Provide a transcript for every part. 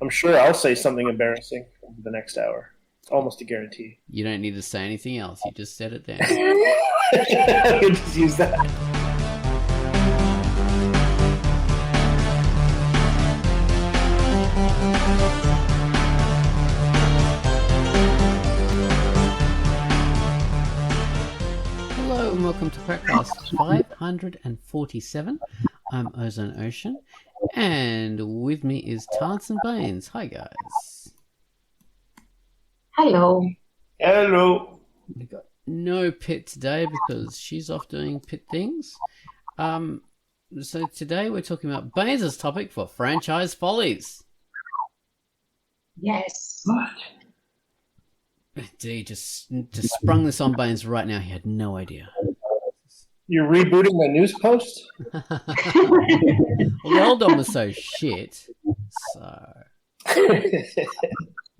I'm sure I'll say something embarrassing over the next hour. It's almost a guarantee. You don't need to say anything else. You just said it there. I can just use that. Hello and welcome to QUACKCAST 547. I'm Ozone Ocean, and with me is Tarns and Baines. Hi guys. Hello. Hello. We got no Pit today because she's off doing Pit things. So today we're talking about Baines' topic for franchise follies. Yes. D just sprung this on Baines right now. He had no idea. You're rebooting the news post? Well, the old one was so shit. So.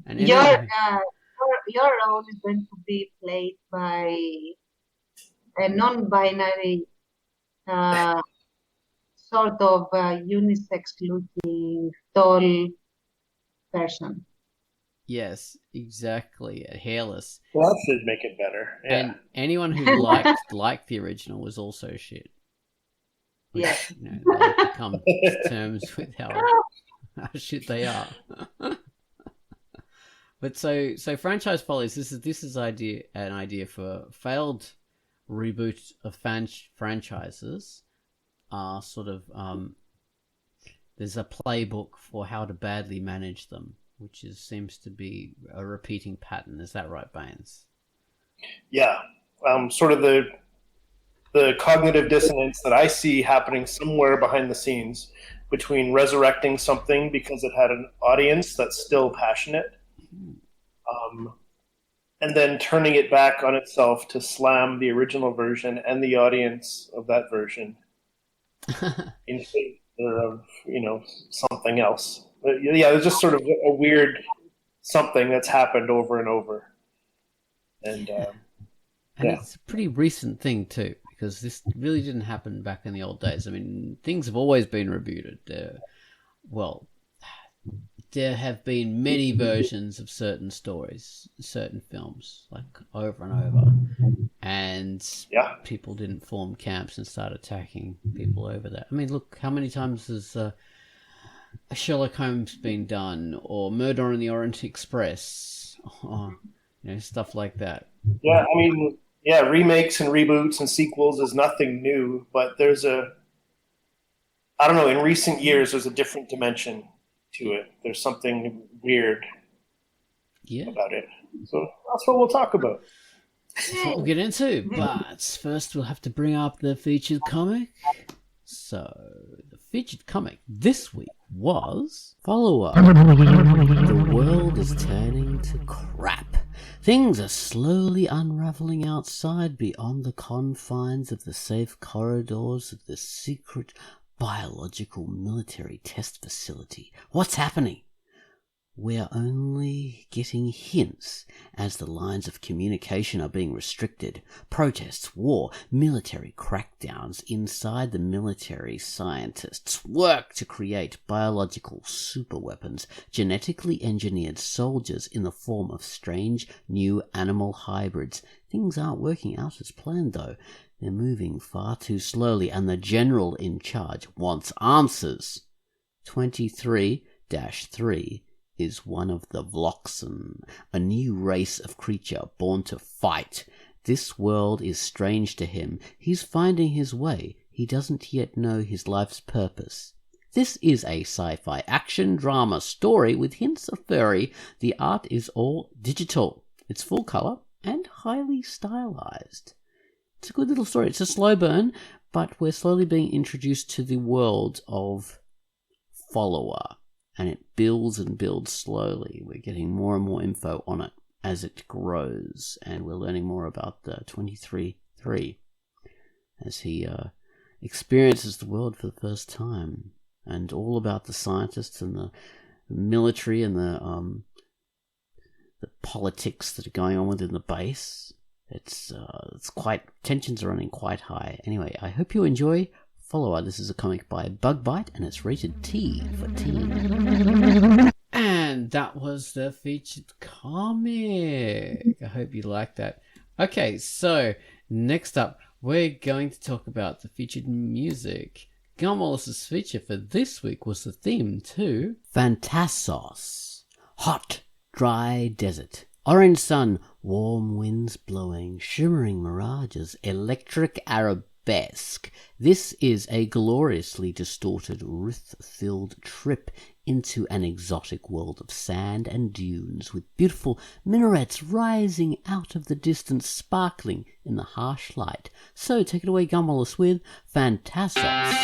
And your role is going to be played by a non-binary sort of unisex-looking tall person. Yes, exactly. Hairless. Well, that should make it better. Yeah. And anyone who liked the original was also shit. Which, Yeah. You know, they have to come to terms with how shit they are. But so franchise follies. This is an idea for failed reboot of franchises. Are sort of there's a playbook for how to badly manage them, which seems to be a repeating pattern. Is that right, Baines? Yeah. Sort of the cognitive dissonance that I see happening somewhere behind the scenes between resurrecting something because it had an audience that's still passionate, and then turning it back on itself to slam the original version and the audience of that version in favor of, something else. But yeah, there's just sort of a weird something that's happened over and over. And It's a pretty recent thing too, because this really didn't happen back in the old days. I mean, things have always been rebooted. There have been many versions of certain stories, certain films, like over and over. And people didn't form camps and start attacking people over that. I mean, look, how many times has Sherlock Holmes been done, or Murder on the Orient Express, or, stuff like that? Yeah, I mean, remakes and reboots and sequels is nothing new, but there's in recent years, there's a different dimension to it. There's something weird about it. So that's what we'll talk about. That's what we'll get into. But first, we'll have to bring up the featured comic. So, the featured comic this week was Follower. The world is turning to crap. Things are slowly unraveling outside beyond the confines of the safe corridors of the secret biological military test facility. What's happening? We're only getting hints as the lines of communication are being restricted. Protests, war, military crackdowns. Inside the military, scientists work to create biological superweapons, genetically engineered soldiers in the form of strange new animal hybrids. Things aren't working out as planned, though. They're moving far too slowly, and the general in charge wants answers. 23-3 is one of the Vloxen, a new race of creature born to fight. This world is strange to him. He's finding his way. He doesn't yet know his life's purpose. This is a sci-fi action drama story with hints of furry. The art is all digital. It's full color and highly stylized. It's a good little story. It's a slow burn, but we're slowly being introduced to the world of Follower, and it builds and builds slowly. We're getting more and more info on it as it grows, and we're learning more about the 23-3 as he experiences the world for the first time, and all about the scientists and the military and the politics that are going on within the base. It's quite, tensions are running quite high. Anyway, I hope you enjoy Follower. This is a comic by Bug Bite, and it's rated T for teen. And that was the featured comic. I hope you liked that. Okay, so next up, we're going to talk about the featured music. Gun Wallace's feature for this week was the theme to Phantassos. Hot, dry desert. Orange sun, warm winds blowing, shimmering mirages, electric arabesque. This is a gloriously distorted, riff-filled trip into an exotic world of sand and dunes, with beautiful minarets rising out of the distance, sparkling in the harsh light. So take it away, Gun Wallace, with Phantassos.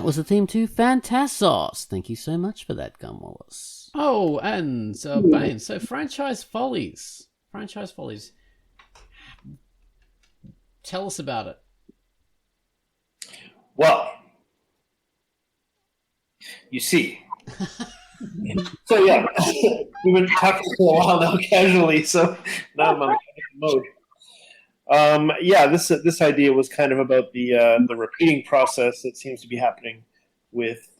Was the theme to Phantassos. Thank you so much for that, Gun Wallace. Oh, and Bane. So Franchise Follies. Franchise Follies. Tell us about it. Well, you see. So yeah, we've been talking for a while now casually, so now I'm in mode. This idea was kind of about the repeating process that seems to be happening with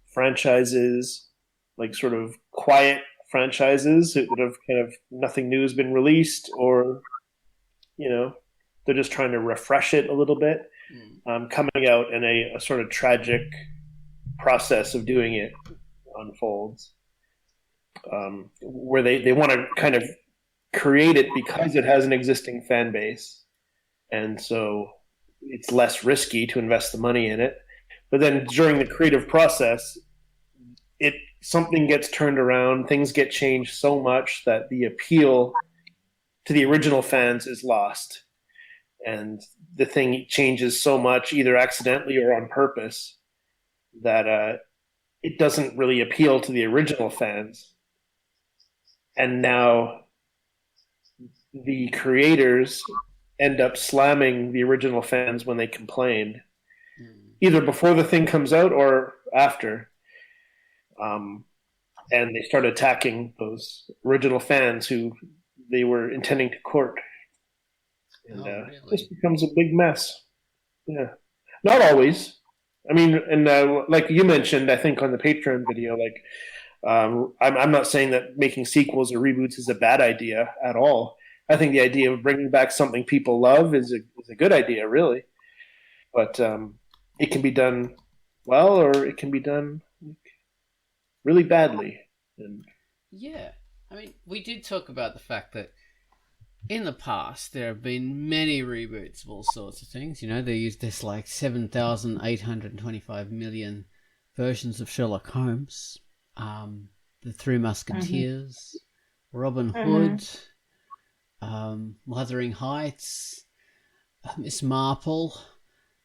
franchises, like sort of quiet franchises that have kind of nothing new has been released, or they're just trying to refresh it a little bit, coming out, and a sort of tragic process of doing it unfolds, where they want to kind of create it because it has an existing fan base, and so it's less risky to invest the money in it. But then during the creative process, something gets turned around, things get changed so much that the appeal to the original fans is lost, and the thing changes so much, either accidentally or on purpose, that it doesn't really appeal to the original fans. And now the creators end up slamming the original fans when they complain, either before the thing comes out or after. And they start attacking those original fans who they were intending to court. And really? This becomes a big mess. Yeah. Not always. I mean, and like you mentioned, I think on the Patreon video, I'm not saying that making sequels or reboots is a bad idea at all. I think the idea of bringing back something people love is a good idea, really. But it can be done well, or it can be done really badly. Yeah. I mean, we did talk about the fact that in the past there have been many reboots of all sorts of things. They used this 7,825 million versions of Sherlock Holmes, The Three Musketeers, Robin Hood, Wuthering Heights, Miss Marple,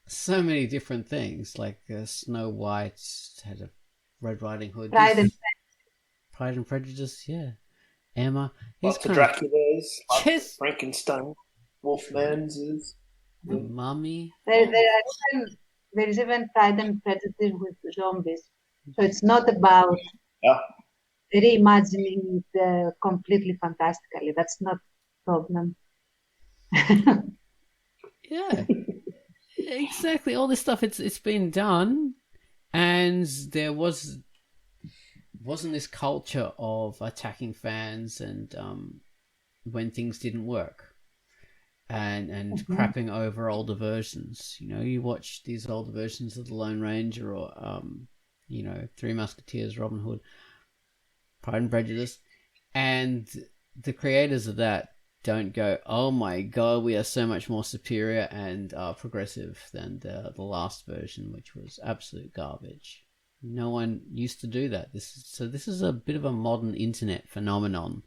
so many different things, like Snow White had a Red Riding Hood. Pride and Prejudice, yeah. Emma. Lots of Draculas, yes. Frankenstein, Wolfman's, Mummy. There is even Pride and Prejudice with zombies. So it's not about reimagining it completely fantastically. That's not the problem. Yeah, exactly. All this stuff, it's been done, and there was wasn't this culture of attacking fans and when things didn't work and crapping over older versions. You know, you watch these older versions of the Lone Ranger or you know, Three Musketeers, Robin Hood, Pride and Prejudice, and the creators of that don't go, oh my god, we are so much more superior and progressive than the last version, which was absolute garbage. No one used to do that. This is a bit of a modern internet phenomenon.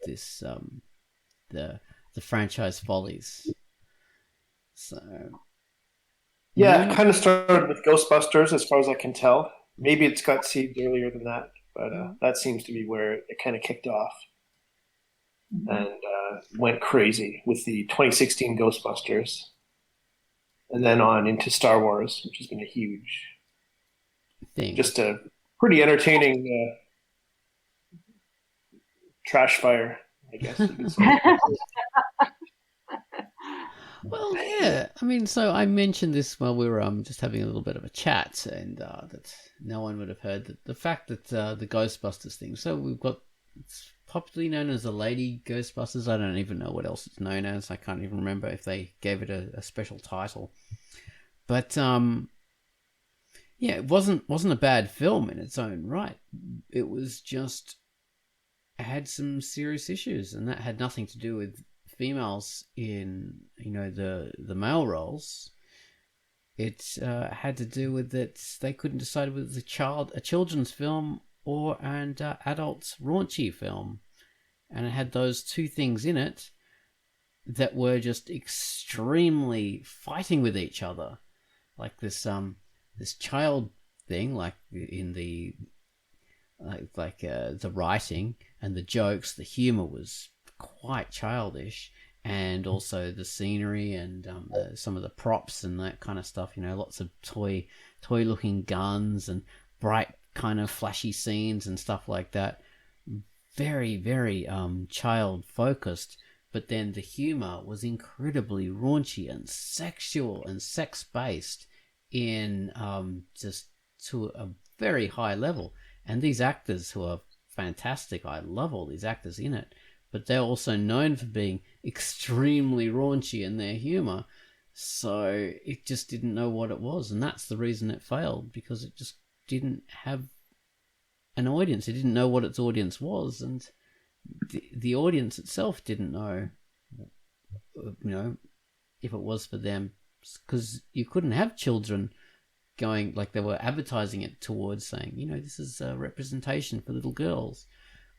This the franchise follies. So yeah, it kind of started with Ghostbusters, as far as I can tell. Maybe it's got seeds earlier than that, but that seems to be where it kind of kicked off and went crazy with the 2016 Ghostbusters, and then on into Star Wars, which has been a huge thing. Just a pretty entertaining trash fire, I guess you could say. Well, yeah. I mean, so I mentioned this while we were just having a little bit of a chat, and that no one would have heard that the fact that the Ghostbusters thing. So we've got, it's popularly known as the Lady Ghostbusters. I don't even know what else it's known as. I can't even remember if they gave it a special title. But yeah, it wasn't a bad film in its own right. It was just, it had some serious issues, and that had nothing to do with females in, you know, the male roles. It had to do with that they couldn't decide whether it was a children's film or an adult raunchy film, and it had those two things in it that were just extremely fighting with each other, like this child thing, like in the the writing and the jokes, the humor was quite childish, and also the scenery and some of the props and that kind of stuff. You know, lots of toy looking guns and bright kind of flashy scenes and stuff like that. Very, very child focused. But then the humor was incredibly raunchy and sexual and sex based in just to a very high level. And these actors who are fantastic, I love all these actors in it, but they're also known for being extremely raunchy in their humor. So it just didn't know what it was, and that's the reason it failed, because it just didn't have an audience. It didn't know what its audience was, and the audience itself didn't know, you know, if it was for them, because you couldn't have children going, like they were advertising it towards saying, you know, this is a representation for little girls,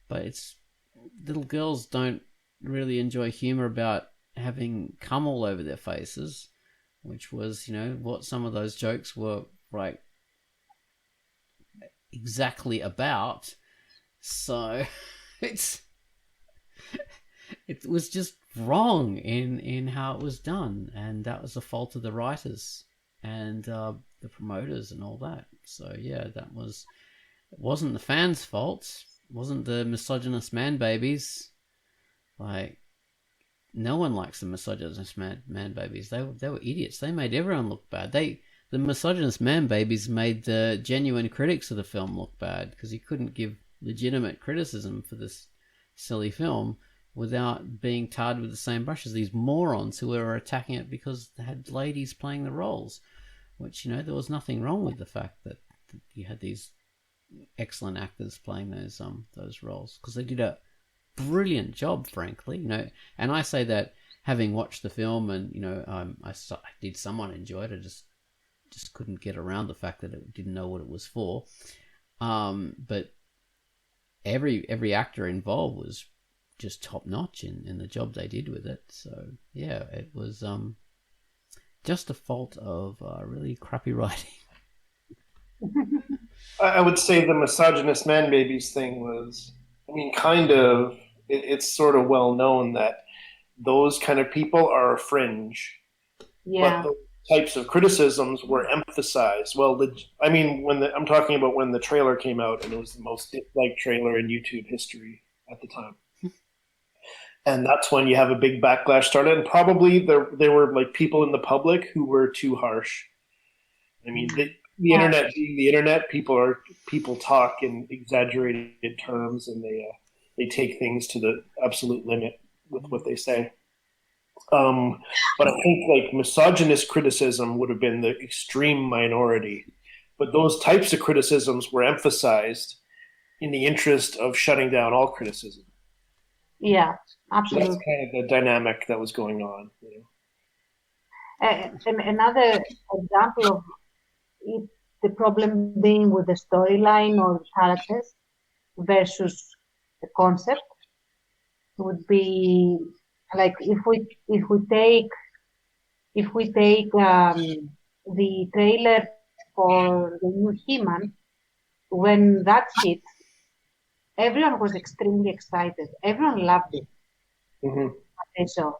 but it's, little girls don't really enjoy humor about having cum all over their faces, which was, you know, what some of those jokes were like exactly about. So it was just wrong in how it was done, and that was the fault of the writers and the promoters and all that. So yeah, it wasn't the fans' fault. It wasn't the misogynist man babies. Like, no one likes the misogynist man babies. They were idiots. They made everyone look bad. The misogynist man babies made the genuine critics of the film look bad, because you couldn't give legitimate criticism for this silly film without being tarred with the same brush as these morons who were attacking it because they had ladies playing the roles, which, you know, there was nothing wrong with the fact that you had these excellent actors playing those roles, because they did a brilliant job, frankly, you know. And I say that having watched the film, and, you know, I did somewhat enjoy it. I just couldn't get around the fact that it didn't know what it was for. But every actor involved was just top notch in the job they did with it. So yeah, it was just a fault of really crappy writing. I would say the misogynist man babies thing was, I mean, kind of, it's sort of well known that those kind of people are a fringe. Yeah. But those types of criticisms were emphasized. Well, I mean, I'm talking about when the trailer came out, and it was the most disliked trailer in YouTube history at the time. And that's when you have a big backlash started. And probably there were like people in the public who were too harsh. I mean, the internet being the internet, people talk in exaggerated terms, and they take things to the absolute limit with what they say. But I think like misogynist criticism would have been the extreme minority. But those types of criticisms were emphasized in the interest of shutting down all criticism. Yeah, So absolutely. that's kind of the dynamic that was going on. And another example of it, the problem being with the storyline or the characters versus the concept would be like if we take the trailer for the new He-Man, when that hit, everyone was extremely excited. Everyone loved it. Mm-hmm. They saw.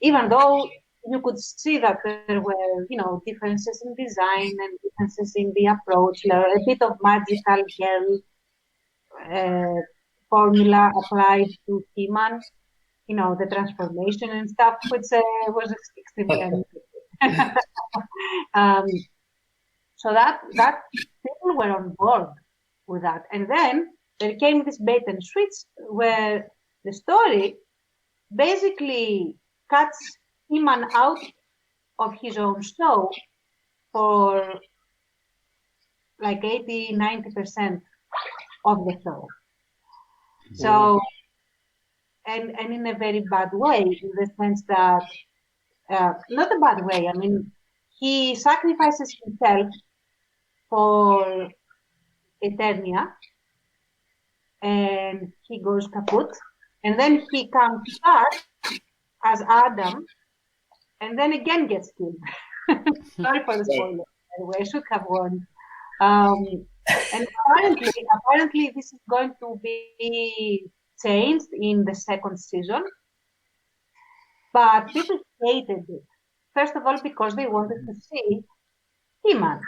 Even though you could see that there were, differences in design and differences in the approach, a bit of magical girl formula applied to He-Man, the transformation and stuff, which was extremely unusual. So that people were on board with that. And then there came this bait and switch where the story basically cuts He-Man out of his own show for like 80-90% of the show. So, and in a very bad way, in the sense that, not a bad way, I mean, he sacrifices himself for Eternia, and he goes kaput, and then he comes back as Adam, and then again gets killed. Sorry for the spoiler, by the way, I should have warned. And apparently this is going to be changed in the second season, but people hated it. First of all, because they wanted to see He-Man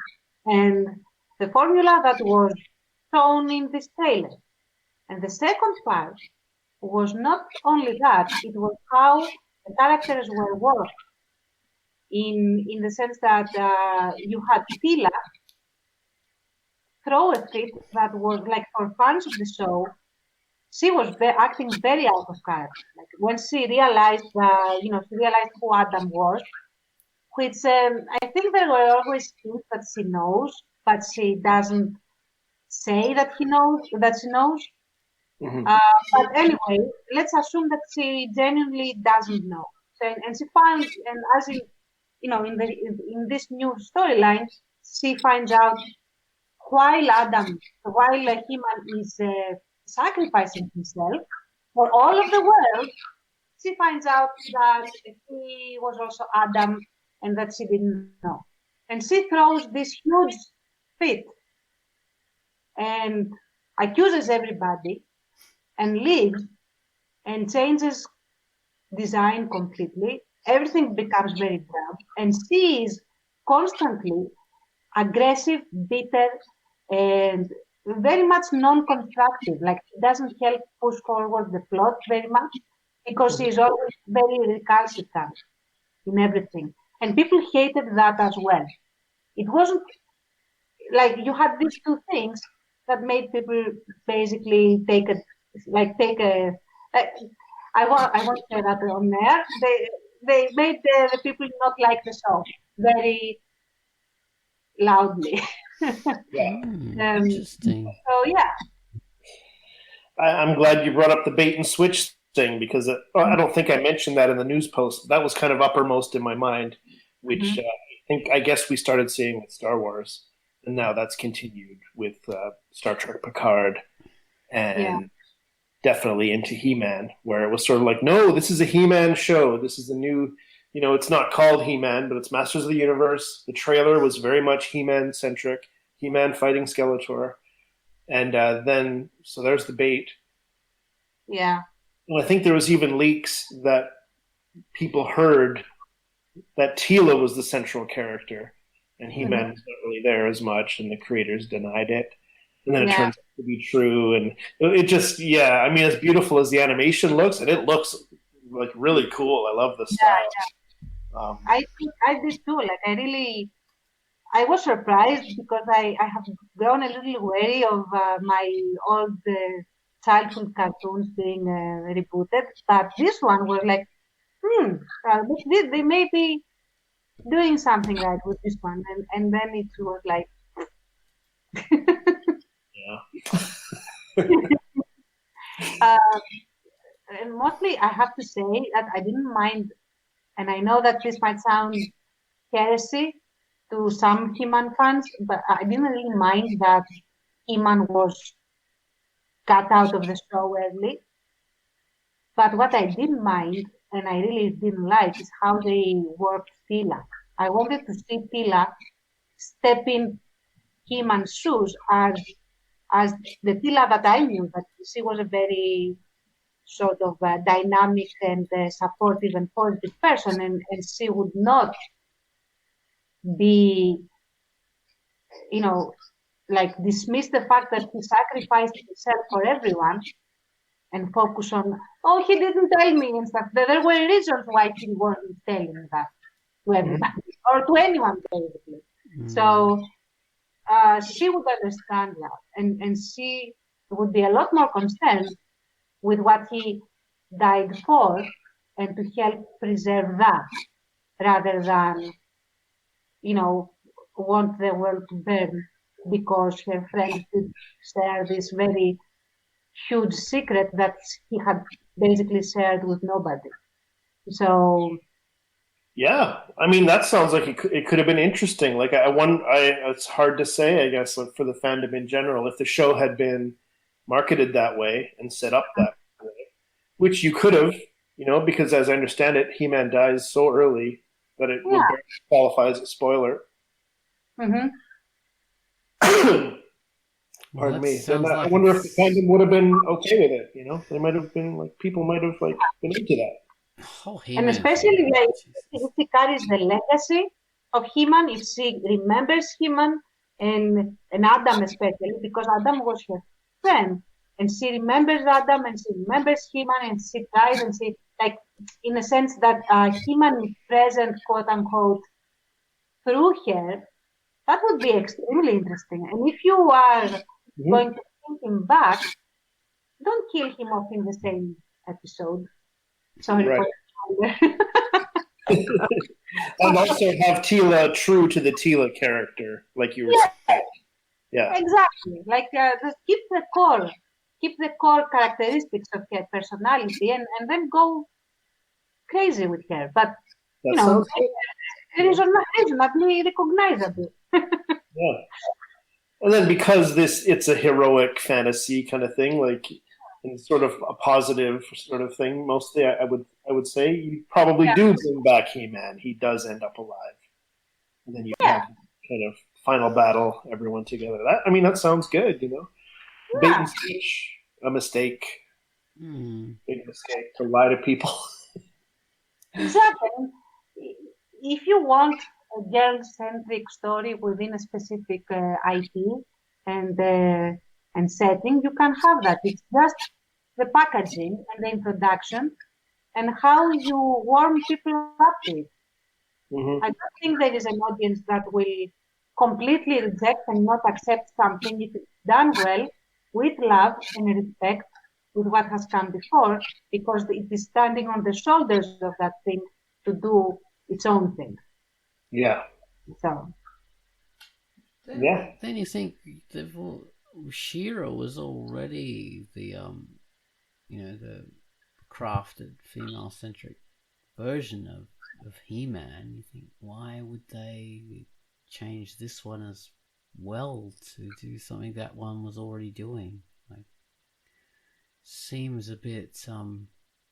and the formula that was shown in this trailer. And the second part was not only that, it was how the characters were worked, in the sense that you had Tila throw a fit that was like, for fans of the show, she was acting very out of character. Like when she realized, she realized who Adam was, which I think there were always things that she knows, but she doesn't say that she knows. Mm-hmm. But anyway, let's assume that she genuinely doesn't know. So, and she finds, and as in this new storyline, she finds out while He-Man is sacrificing himself for all of the world, she finds out that he was also Adam and that she didn't know. And she throws this huge fit and accuses everybody and leaves and changes design completely. Everything becomes very brown, and she is constantly aggressive, bitter, and very much non-constructive. Like, it doesn't help push forward the plot very much because she's always very recalcitrant in everything. And people hated that as well. It wasn't like you had these two things that made people basically I won't say that on there. They made the people not like the show very loudly. Interesting. So yeah. I'm glad you brought up the bait and switch thing, because I don't think I mentioned that in the news post. That was kind of uppermost in my mind, which I guess we started seeing with Star Wars, and now that's continued with Star Trek Picard, and definitely into He-Man, where it was sort of like, no, this is a He-Man show. This is a new, it's not called He-Man, but it's Masters of the Universe. The trailer was very much He-Man centric, He-Man fighting Skeletor. And then, so there's the bait. Yeah. And I think there was even leaks that people heard that Tila was the central character, and He-Man was not really there as much, and the creators denied it. And then it turns out to be true, and it just, I mean, as beautiful as the animation looks, and it looks like really cool. I love the style. I did too. Like, I really I was surprised because I have grown a little wary of my old childhood cartoons being rebooted. But this one was like, they may be doing something right with this one. And then it was like, Yeah. and mostly I have to say that I didn't mind, and I know that this might sound heresy to some He-Man fans, but I didn't really mind that He-Man was cut out of the show early. But what I didn't mind, and I really didn't like, is how they worked Tila. I wanted to see Tila step in He-Man's shoes as the Tila that I knew, that she was a very sort of dynamic and supportive and positive person, and she would not be, like dismiss the fact that he sacrificed himself for everyone and focus on, oh, he didn't tell me and stuff. There were reasons why he wasn't telling that to everybody or to anyone, basically. So she would understand that, and she would be a lot more concerned with what he died for and to help preserve that rather than, want the world to burn because her friend did share this very huge secret that he had basically shared with nobody. So Yeah, I mean that sounds like it could have been interesting. Like it's hard to say, I guess, like, for the fandom in general, if the show had been marketed that way and set up that way, which you could have, because as I understand it, He-Man dies so early that it would qualify as a spoiler. Mm-hmm. Pardon me. Then I wonder if the fandom would have been okay with it. They might have been like, people might have like been into that. And especially like if she carries the legacy of He-Man, if she remembers He-Man and Adam especially, because Adam was her friend, and she remembers Adam and she remembers He-Man and she tries and she, like, in a sense that He-Man is present, quote unquote, through her, that would be extremely interesting. And if you are going to bring him back, don't kill him off in the same episode. Sorry. Right. And also have Tila true to the Tila character, like you were saying. Yeah. Exactly. Like just keep the core characteristics of her personality, and then go crazy with her. But reasonably recognizable. Yeah. And then because it's a heroic fantasy kind of thing, like, and sort of a positive sort of thing, mostly I would say you probably do bring back He-Man. He does end up alive. And then you have kind of final battle, everyone together. That sounds good, Bait and switch, a mistake. Big mistake to lie to people. Exactly. If you want a girl-centric story within a specific IP and setting, you can have that. It's just the packaging and the introduction and how you warm people up to it. I don't think there is an audience that will completely reject and not accept something if it's done well, with love and respect, with what has come before, because it is standing on the shoulders of that thing to do its own thing. Yeah. So. Then you think She-Ra was already the the crafted female-centric version of He-Man. You think, why would they change this one as well to do something that one was already doing? Like, seems a bit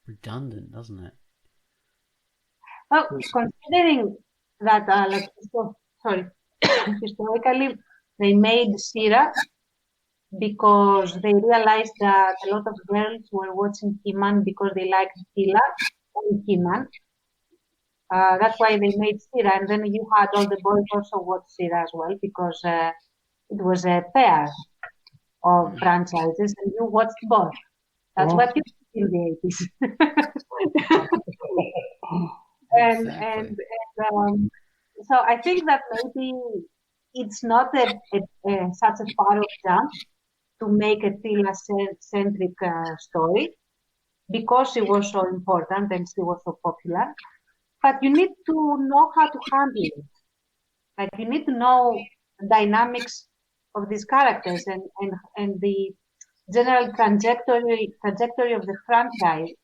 redundant, doesn't it? Well, considering that, historically they made She-Ra because they realized that a lot of girls were watching He-Man because they liked Tila and He-Man. That's why they made She-Ra, and then you had all the boys also watch She-Ra as well because it was a pair of franchises, and you watched both. That's what you did in the 80s. And so I think that maybe it's not such a far off jump to make a Tila-centric story because she was so important and she was so popular. But you need to know how to handle it. Like you need to know dynamics of these characters and the general trajectory of the franchise.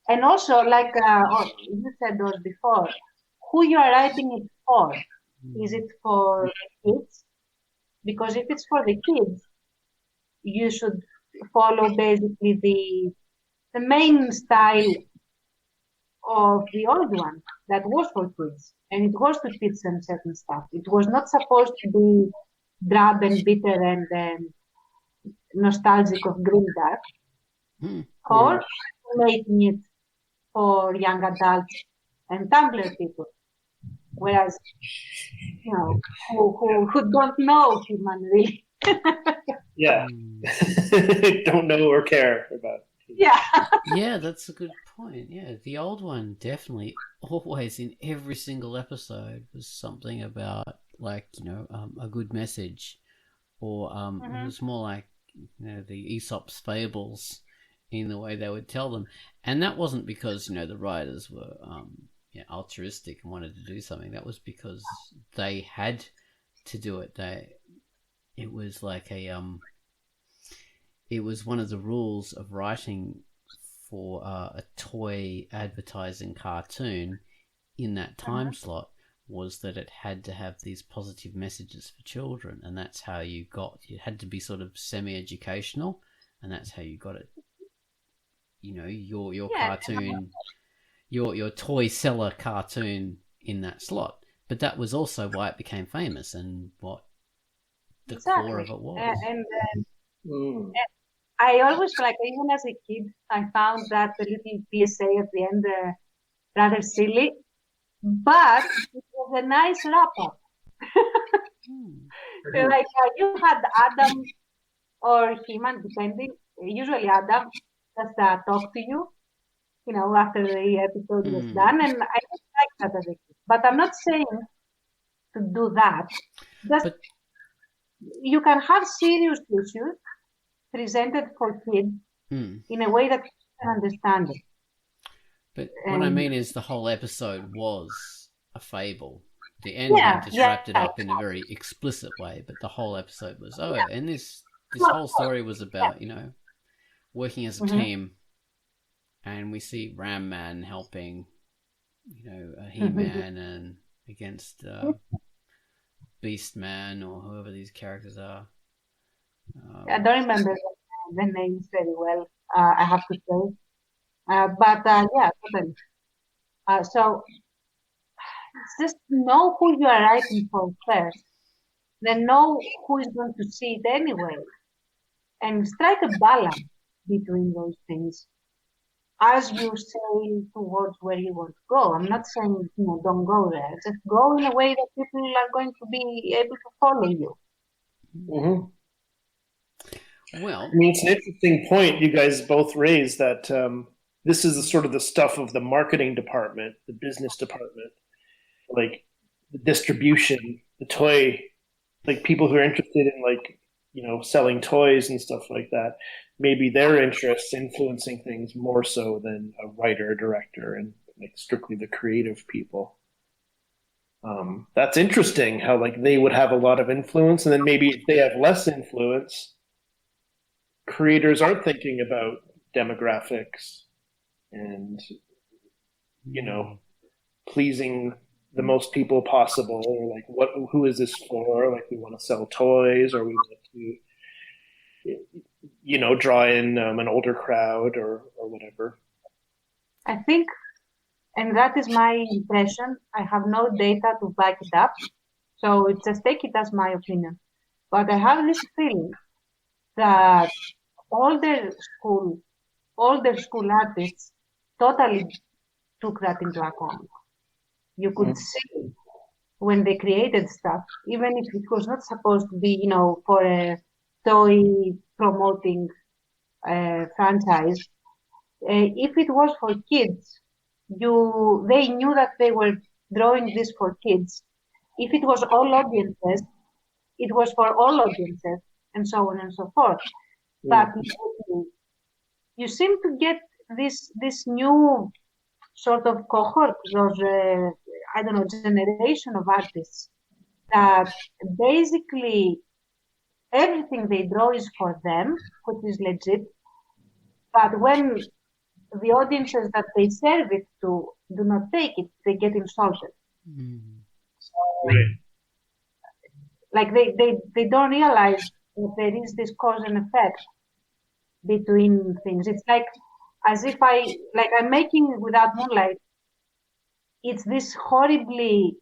And also, like you said those before, who you are writing it for. Is it for kids? Because if it's for the kids, you should follow basically the main style of the old one that was for kids. And it was to teach them certain stuff. It was not supposed to be drab and bitter and nostalgic of grimdark, or making it for young adults and Tumblr people. Whereas, you know, who don't know human really. Yeah. Don't know or care about. Yeah. Yeah, that's a good point. Yeah, the old one definitely always in every single episode was something about like, you know, a good message, or it was more like, you know, the Aesop's fables in the way they would tell them. And that wasn't because, you know, the writers were altruistic and wanted to do something. That was because they had to do it. It was like it was one of the rules of writing for a toy advertising cartoon in that time slot, was that it had to have these positive messages for children, and that's how it had to be sort of semi-educational, and that's how you got it. You know, your cartoon, your toy seller cartoon in that slot. But that was also why it became famous and what the core of it was. I always, like, even as a kid, I found that the little PSA at the end rather silly, but it was a nice wrap-up. Like, you had Adam or He-Man, depending, usually Adam, just talk to you, you know, after the episode was done, and I just like that as a kid. But I'm not saying to do that. You can have serious issues presented for kids in a way that you can understand it. But what I mean is the whole episode was a fable. The ending just wrapped it up in a very explicit way, but the whole episode was, and this whole story was about, you know, working as a team, and we see Ram Man helping, you know, He-Man and against Beast Man or whoever these characters are. I don't remember the names very well, I have to say. But totally. So just know who you are writing for first. Then know who is going to see it anyway. And strike a balance between those things as you sail towards where you want to go. I'm not saying, you know, don't go there. Just go in a way that people are going to be able to follow you. Well, I mean, it's an interesting point you guys both raised, that this is sort of the stuff of the marketing department, the business department, like the distribution, the toy, like people who are interested in, like, you know, selling toys and stuff like that. Maybe their interests influencing things more so than a writer, director, and like strictly the creative people. That's interesting how like they would have a lot of influence, and then maybe if they have less influence, creators aren't thinking about demographics and, you know, pleasing the most people possible, or like who is this for? Like, we want to sell toys, or we want to, you know, draw in an older crowd or whatever. I think, and that is my impression, I have no data to back it up, so just take it as my opinion. But I have this feeling that older school artists totally took that into account. You could see when they created stuff, even if it was not supposed to be, you know, for a toy promoting franchise, if it was for kids, they knew that they were drawing this for kids, If it was all audiences, it was for all audiences, and so on and so forth. But you seem to get this new sort of cohort, those I don't know, generation of artists that basically everything they draw is for them, which is legit. But when the audiences that they serve it to do not take it, they get insulted. Right. Like they don't realize that there is this cause and effect between things. It's like as if I'm making Without Moonlight. It's this horribly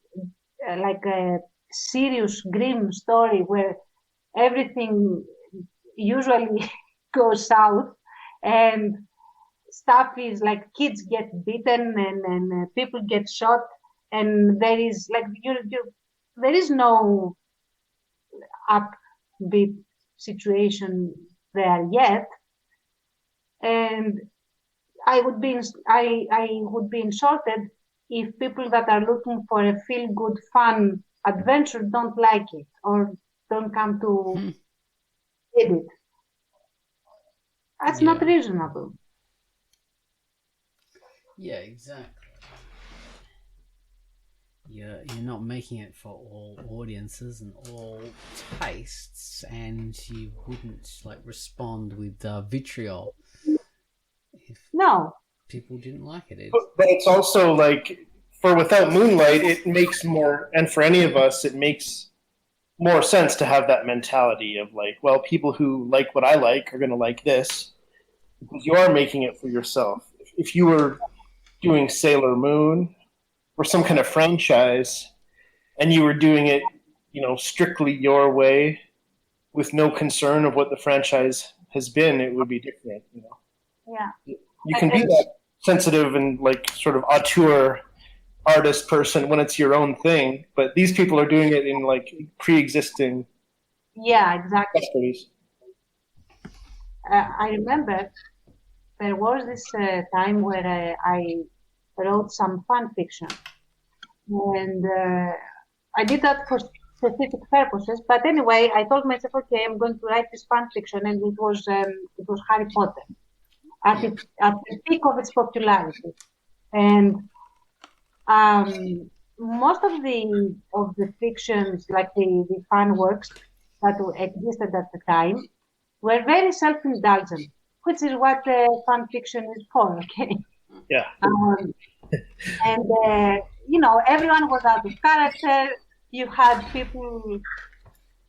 like a serious, grim story where everything usually goes south and stuff is like kids get beaten and people get shot, and there is like there is no upbeat situation there yet, and I would be insulted if people that are looking for a feel good fun adventure don't like it or don't come to get it. That's not reasonable. Yeah, exactly. You're not making it for all audiences and all tastes, and you wouldn't respond with vitriol if people didn't like it. But it's also for Without Moonlight, it makes more, and for any of us, it makes more sense to have that mentality of people who like what I like are going to like this, because you are making it for yourself. If you were doing Sailor Moon or some kind of franchise, and you were doing it, strictly your way, with no concern of what the franchise has been, it would be different. Yeah. You can be that sensitive and sort of auteur artist person when it's your own thing, but these people are doing it in pre-existing. Yeah, exactly. I remember there was this time where I wrote some fan fiction, and I did that for specific purposes. But anyway, I told myself, okay, I'm going to write this fan fiction, and it was Harry Potter at the peak of its popularity, and most of the fictions, like the fan works that existed at the time, were very self-indulgent, which is what fan fiction is for. Okay. Yeah. And everyone was out of character. You had people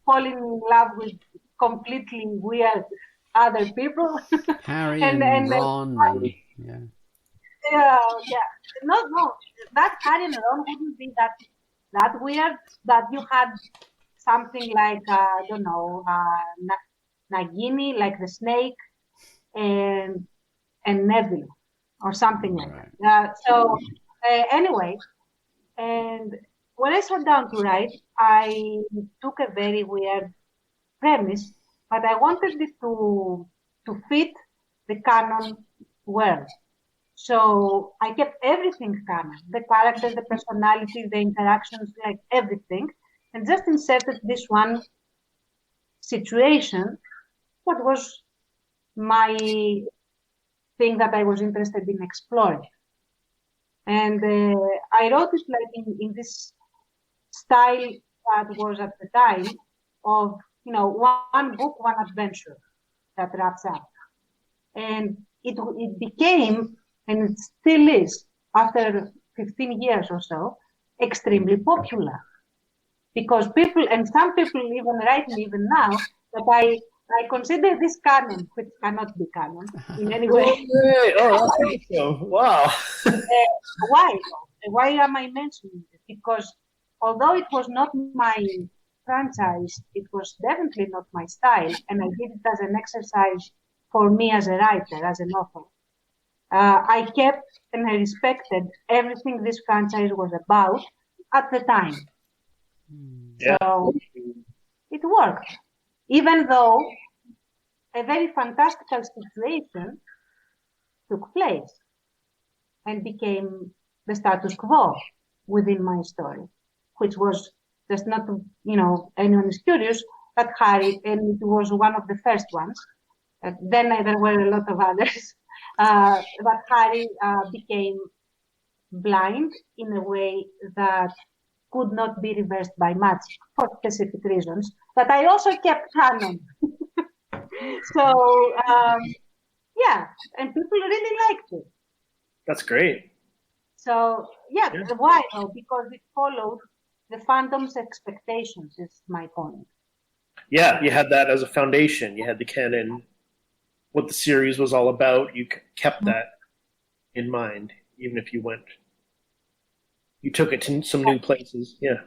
falling in love with completely weird other people. Harry and Ron. Yeah. No. That Harry and Ron wouldn't be that weird. That you had something like I don't know, Nagini, like the snake, and Neville, or something like that. Anyway, and when I sat down to write, I took a very weird premise, but I wanted it to fit the canon world. So I kept everything canon, the characters, the personalities, the interactions, like everything, and just inserted this one situation, what was my thing that I was interested in exploring. And I wrote it in this style that was at the time of, one book, one adventure that wraps up. And it became, and it still is, after 15 years or so, extremely popular. Because some people even write me even now, that I consider this canon, which cannot be canon in any way. Oh, that's awesome. Wow. Why? Why am I mentioning it? Because although it was not my franchise, it was definitely not my style, and I did it as an exercise for me as a writer, as an author. I kept and I respected everything this franchise was about at the time. Yeah. So it worked, even though a very fantastical situation took place and became the status quo within my story, which was just not to, anyone is curious, that Harry, and it was one of the first ones, then there were a lot of others, that Harry became blind in a way that could not be reversed by magic for specific reasons that I also kept canon. So, yeah, and people really liked it. That's great. So, yeah. Why though? Because it followed the fandom's expectations, is my point. Yeah, you had that as a foundation. You had the canon, what the series was all about. You kept that in mind, even if you took it to some new places. Yeah.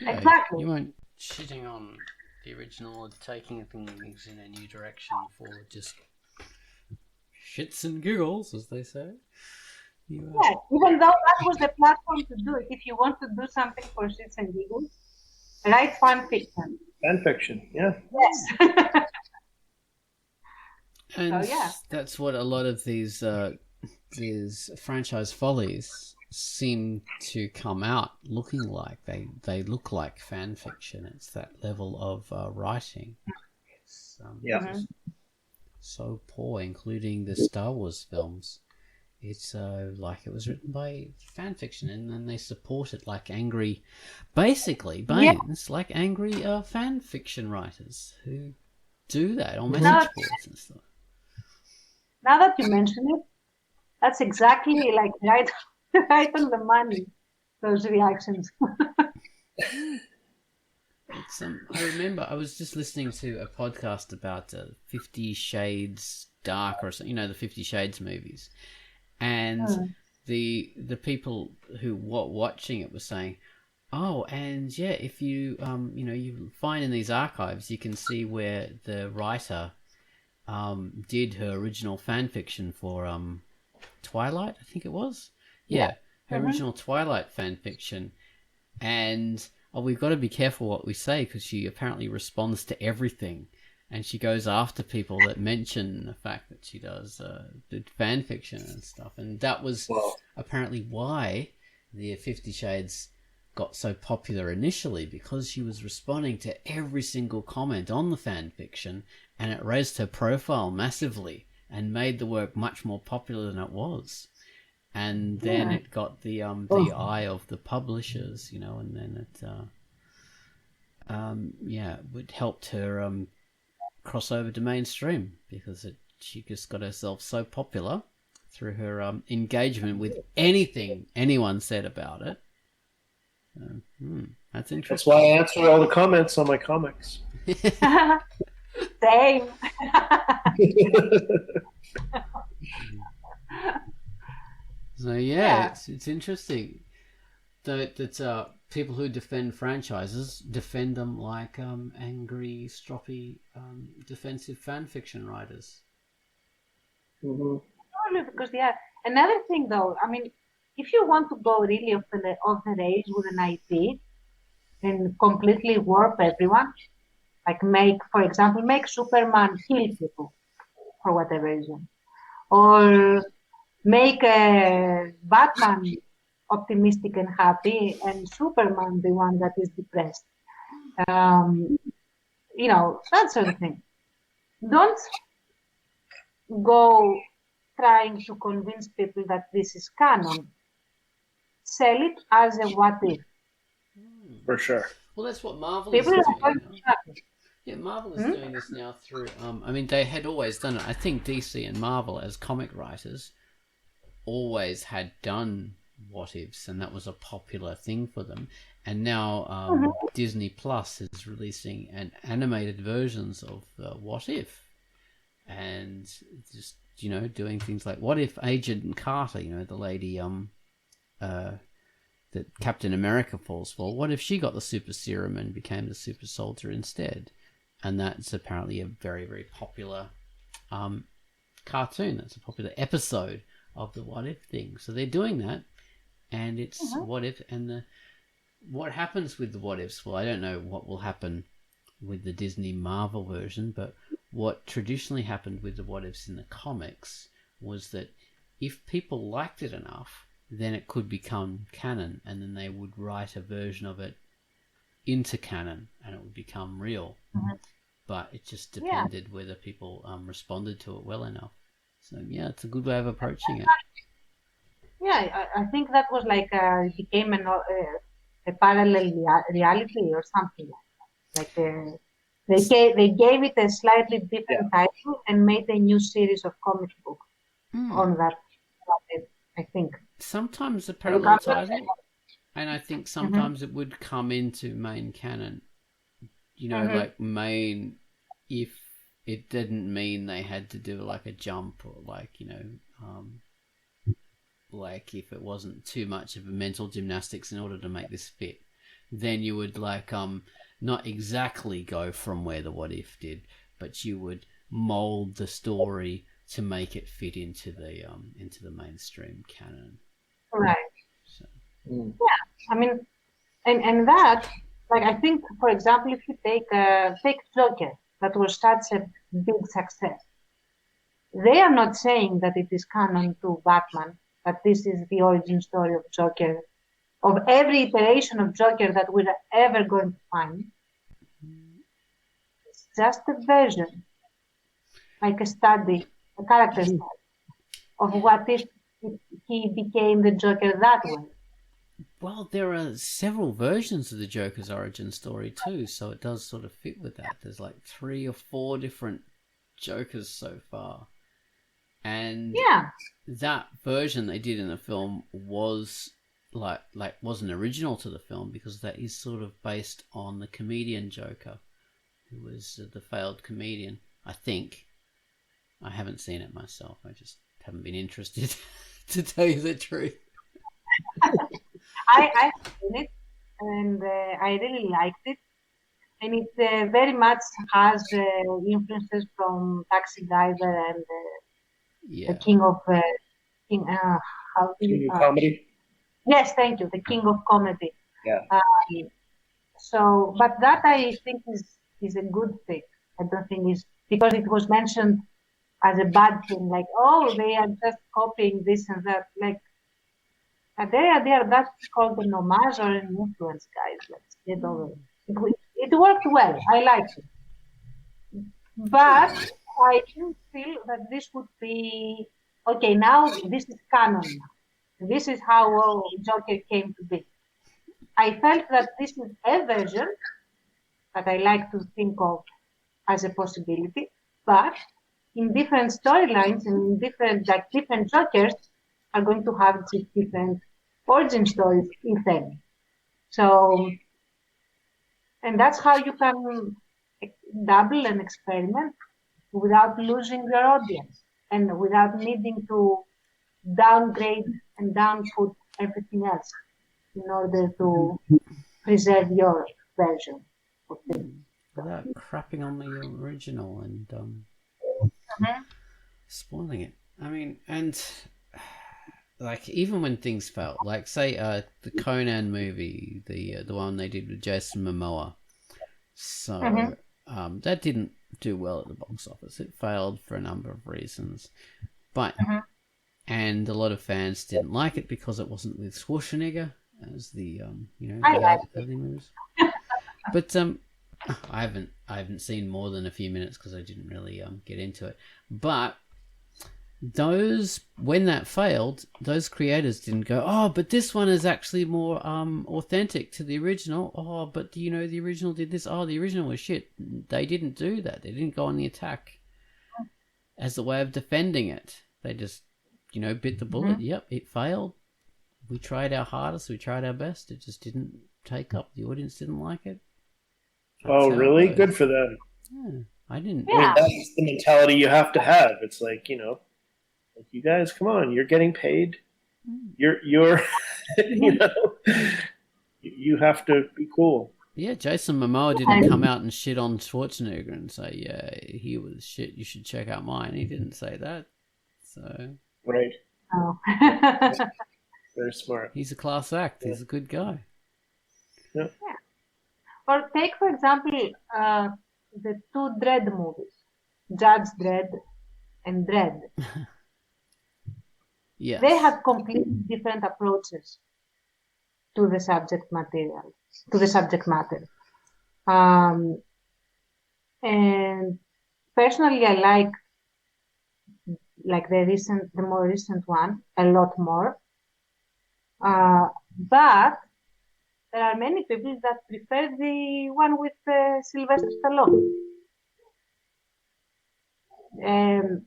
Exactly. You weren't shitting on the original or taking things in a new direction for just shits and giggles, as they say. Yeah, even though that was the platform to do it. If you want to do something for shits and giggles, write fan fiction. Fan fiction, yeah. Yes. And that's what a lot of these franchise follies seem to come out looking like. They look like fan fiction. It's that level of writing. It's, so poor, including the Star Wars films. It's like it was written by fan fiction, and then they support it like angry, basically, Baines, like angry fan fiction writers who do that on message boards and stuff. Now that you mention it, that's exactly like right on the money, those reactions. I remember I was just listening to a podcast about 50 Shades Dark, or something, the 50 Shades movies. And the people who were watching it were saying, oh, and yeah, if you you find in these archives, you can see where the writer did her original fan fiction for Twilight, I think it was. Yeah, her original Twilight fan fiction. And we've got to be careful what we say, because she apparently responds to everything. And she goes after people that mention the fact that she does the fan fiction and stuff. And that was apparently why the 50 Shades got so popular initially, because she was responding to every single comment on the fan fiction, and it raised her profile massively and made the work much more popular than it was. And then it got the eye of the publishers, and then it helped her cross over to mainstream, because she just got herself so popular through her engagement with anything anyone said about it. That's interesting. That's why I answer all the comments on my comics. Same. So it's interesting that people who defend franchises defend them like angry, stroppy, defensive fan fiction writers. Probably because another thing though, I mean, if you want to go really off the rails with an IP and completely warp everyone, like make Superman kill people for whatever reason, or make a Batman optimistic and happy, and Superman the one that is depressed. That sort of thing. Don't go trying to convince people that this is canon. Sell it as a what if. For sure. Well, that's what Marvel is doing now. Yeah, Marvel is doing this now through... they had always done it. I think DC and Marvel, as comic writers, always had done what-ifs, and that was a popular thing for them. And now Disney Plus is releasing animated versions of What If, and just doing things like, what if Agent Carter, the lady that Captain America falls for, what if she got the super serum and became the super soldier instead? And that's apparently a very, very popular cartoon. That's a popular episode of the What If thing. So they're doing that, and it's What If, and what happens with the What Ifs? Well, I don't know what will happen with the Disney Marvel version, but what traditionally happened with the What Ifs in the comics was that if people liked it enough, then it could become canon, and then they would write a version of it into canon and it would become real. Mhm. But it just depended whether people responded to it well enough. So yeah, it's a good way of approaching it. Yeah, I think that was like it became a parallel reality or something like that. They gave it a slightly different title and made a new series of comic books on that. I think Sometimes a parallel title, and I think sometimes it would come into main canon. You know, like main, if it didn't mean they had to do like a jump or like, you know, like if it wasn't too much of a mental gymnastics in order to make this fit, then you would like not exactly go from where the What If did, but you would mold the story to make it fit into the mainstream canon. Right. So. Yeah, I mean, and that, like, I think, for example, if you take Joker, that was such a big success, they are not saying that it is canon to Batman, that this is the origin story of Joker, of every iteration of Joker that we're ever going to find. It's just a version, like a study, a character study, of what if he became the Joker that way. Well, there are several versions of the Joker's origin story too, so it does sort of fit with that. There's like 3 or 4 different Jokers so far. And that version they did in the film was like wasn't original to the film, because that is sort of based on the comedian Joker, who was the failed comedian, I think. I haven't seen it myself. I just haven't been interested, to tell you the truth. I've seen it, and I really liked it. And it very much has influences from Taxi Driver and the King of Comedy. Yes, thank you, the King of Comedy. Yeah. So, but that I think is a good thing. I don't think it's because it was mentioned as a bad thing, like, oh, they are just copying this and that. Like, that's called an homage or an influence, guys. Let's get over it. It worked well. I liked it. But I didn't feel that this would be, okay, now this is canon now. This is how Joker came to be. I felt that this is a version that I like to think of as a possibility, but in different storylines and different Jokers are going to have different origin stories, if any. So, and that's how you can double and experiment without losing your audience and without needing to downgrade and downput everything else in order to preserve your version of things. Without crapping on the original and spoiling it. I mean, and like even when things fail, like say the Conan movie, the one they did with Jason Momoa. So that didn't do well at the box office. It failed for a number of reasons, but and a lot of fans didn't like it because it wasn't with Schwarzenegger as the early movies. But I haven't seen more than a few minutes because I didn't really get into it. But when that failed, those creators didn't go, oh, but this one is actually more authentic to the original. Oh, but the original did this. Oh, the original was shit. They didn't do that. They didn't go on the attack as a way of defending it. They just, bit the bullet. Yep, it failed. We tried our hardest. We tried our best. It just didn't take up. The audience didn't like it. Oh, really? Good for them. Yeah, I didn't. I mean, that's the mentality you have to have. It's like, like, you guys, come on, you're getting paid. You're you have to be cool. Yeah, Jason Momoa didn't come out and shit on Schwarzenegger and say, yeah, he was shit, you should check out mine. He didn't say that. So right. Oh. Very smart. He's a class act. He's a good guy. Yeah. Or take, for example, the 2 Dredd movies, Judge Dredd and Dredd. Yes. They have completely different approaches to the subject matter. And personally, I like the more recent one a lot more. But there are many people that prefer the one with Sylvester Stallone. And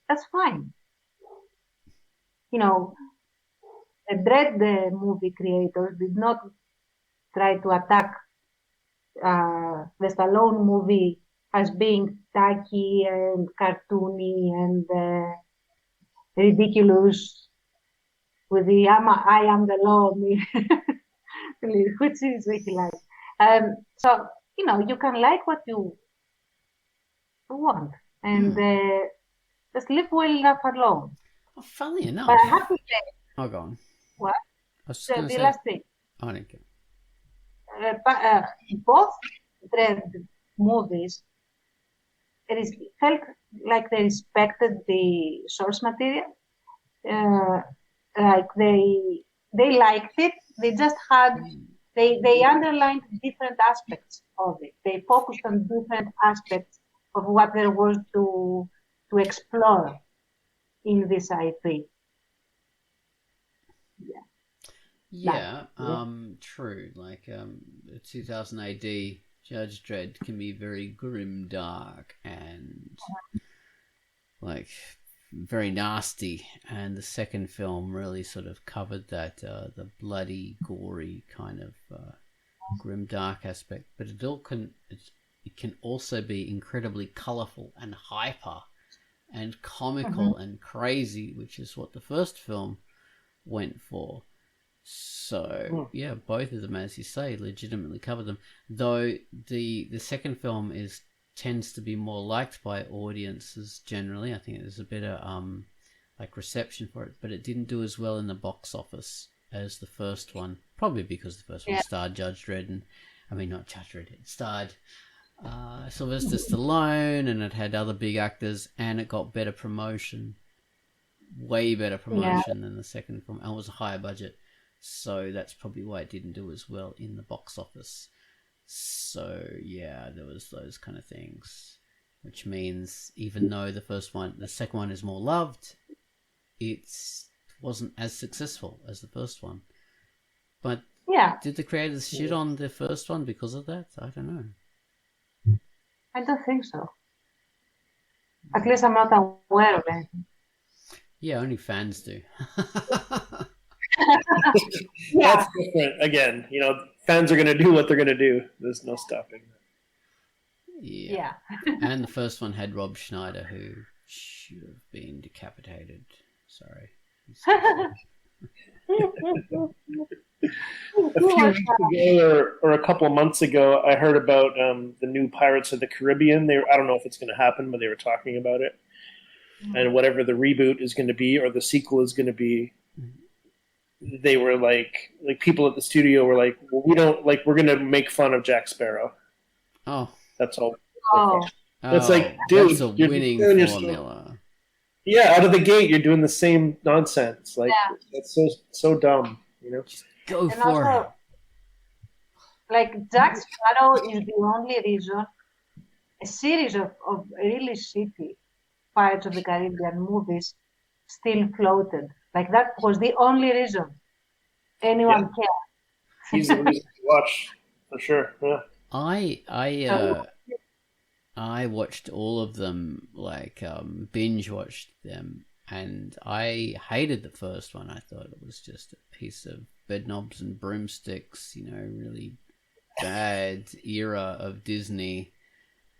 that's fine. You know, the Dread movie creators did not try to attack the Stallone movie as being tacky and cartoony and ridiculous with the I am the law, which is really like. So, you can like what you want and just live well enough alone. Well, funnily enough. But I have to say. Oh, go on. What? I was just going to say. Last thing. Oh, thank you. Both Dread movies felt like they respected the source material. Like they liked it. They just had they underlined different aspects of it. They focused on different aspects of what there was to explore in this IP. Yeah, true. Like 2000 AD, Judge Dredd can be very grim, dark, and like very nasty. And the second film really sort of covered that the bloody, gory kind of grim, dark aspect. But it can also be incredibly colourful and hyper and comical and crazy, which is what the first film went for. So yeah, both of them, as you say, legitimately cover them. Though the second film tends to be more liked by audiences generally. I think there's a better like reception for it, but it didn't do as well in the box office as the first one. Probably because the first one starred Judge Dredd, and not Judge Dredd. It starred Sylvester Stallone, and it had other big actors, and it got better promotion, way better promotion than the second film, and it was a higher budget. So that's probably why it didn't do as well in the box office. So yeah, there was those kind of things, which means even though the second one is more loved, it wasn't as successful as the first one. But did the creators shit on the first one because of that? I don't know. I don't think so. At least I'm not aware of it. Yeah, only fans do. That's different. Again, fans are going to do what they're going to do. There's no stopping that. Yeah. And the first one had Rob Schneider, who should have been decapitated. Sorry. A few weeks ago or a couple of months ago, I heard about the new Pirates of the Caribbean. I don't know if it's going to happen, but they were talking about it. And whatever the reboot is going to be or the sequel is going to be, they were like people at the studio were like, well, we're going to make fun of Jack Sparrow. Oh. That's all. Oh. It's like, dude, that's a winning formula. Yeah, out of the gate, you're doing the same nonsense. Like, that's so dumb, Just go and for also, it. Like, Jack Sparrow is the only reason a series of really shitty Pirates of the Caribbean movies still floated. Like, that was the only reason anyone cared. He's the reason to watch, for sure. Yeah. I watched all of them, like binge watched them, and I hated the first one. I thought it was just a piece of bedknobs and broomsticks, really bad era of Disney,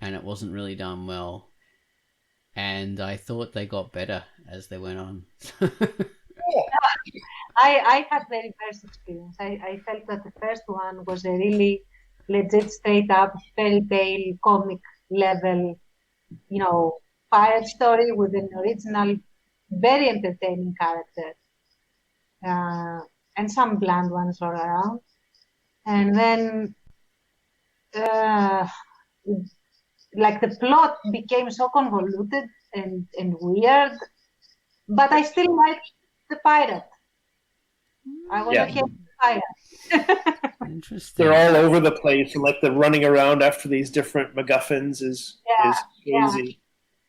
and it wasn't really done well. And I thought they got better as they went on. I had the reverse experience. I felt that the first one was a really legit, straight up fairy tale comic level, pirate story with an original, very entertaining character, and some bland ones all around. And then, like, the plot became so convoluted and weird, but I still liked the pirate. I was okay. fire. Interesting. They're all over the place, and like the running around after these different MacGuffins is crazy.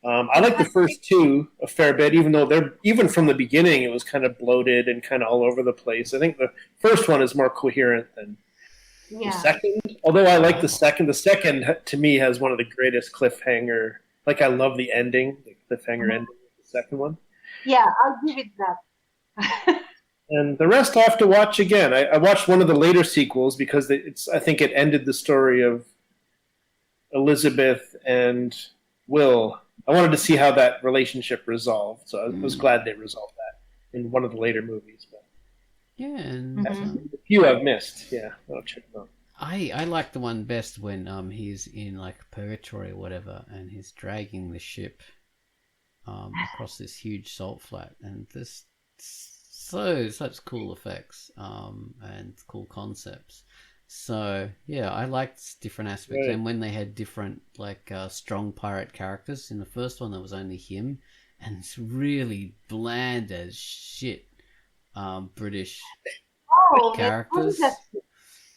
I like the first two a fair bit, even though even from the beginning it was kind of bloated and kind of all over the place. I think the first one is more coherent than the second. Although I like the second. The second to me has one of the greatest cliffhanger. Like I love the ending, the cliffhanger ending of the second one. Yeah, I'll give it that. And the rest I have to watch again. I watched one of the later sequels because I think it ended the story of Elizabeth and Will. I wanted to see how that relationship resolved, so I was glad they resolved that in one of the later movies. But yeah, and a few I've missed. Yeah, I'll check them out. I like the one best when he's in like purgatory or whatever, and he's dragging the ship across this huge salt flat, and this such cool effects and cool concepts. So yeah, I liked different aspects, and when they had different like strong pirate characters. In the first one, there was only him, and it's really bland as shit British characters.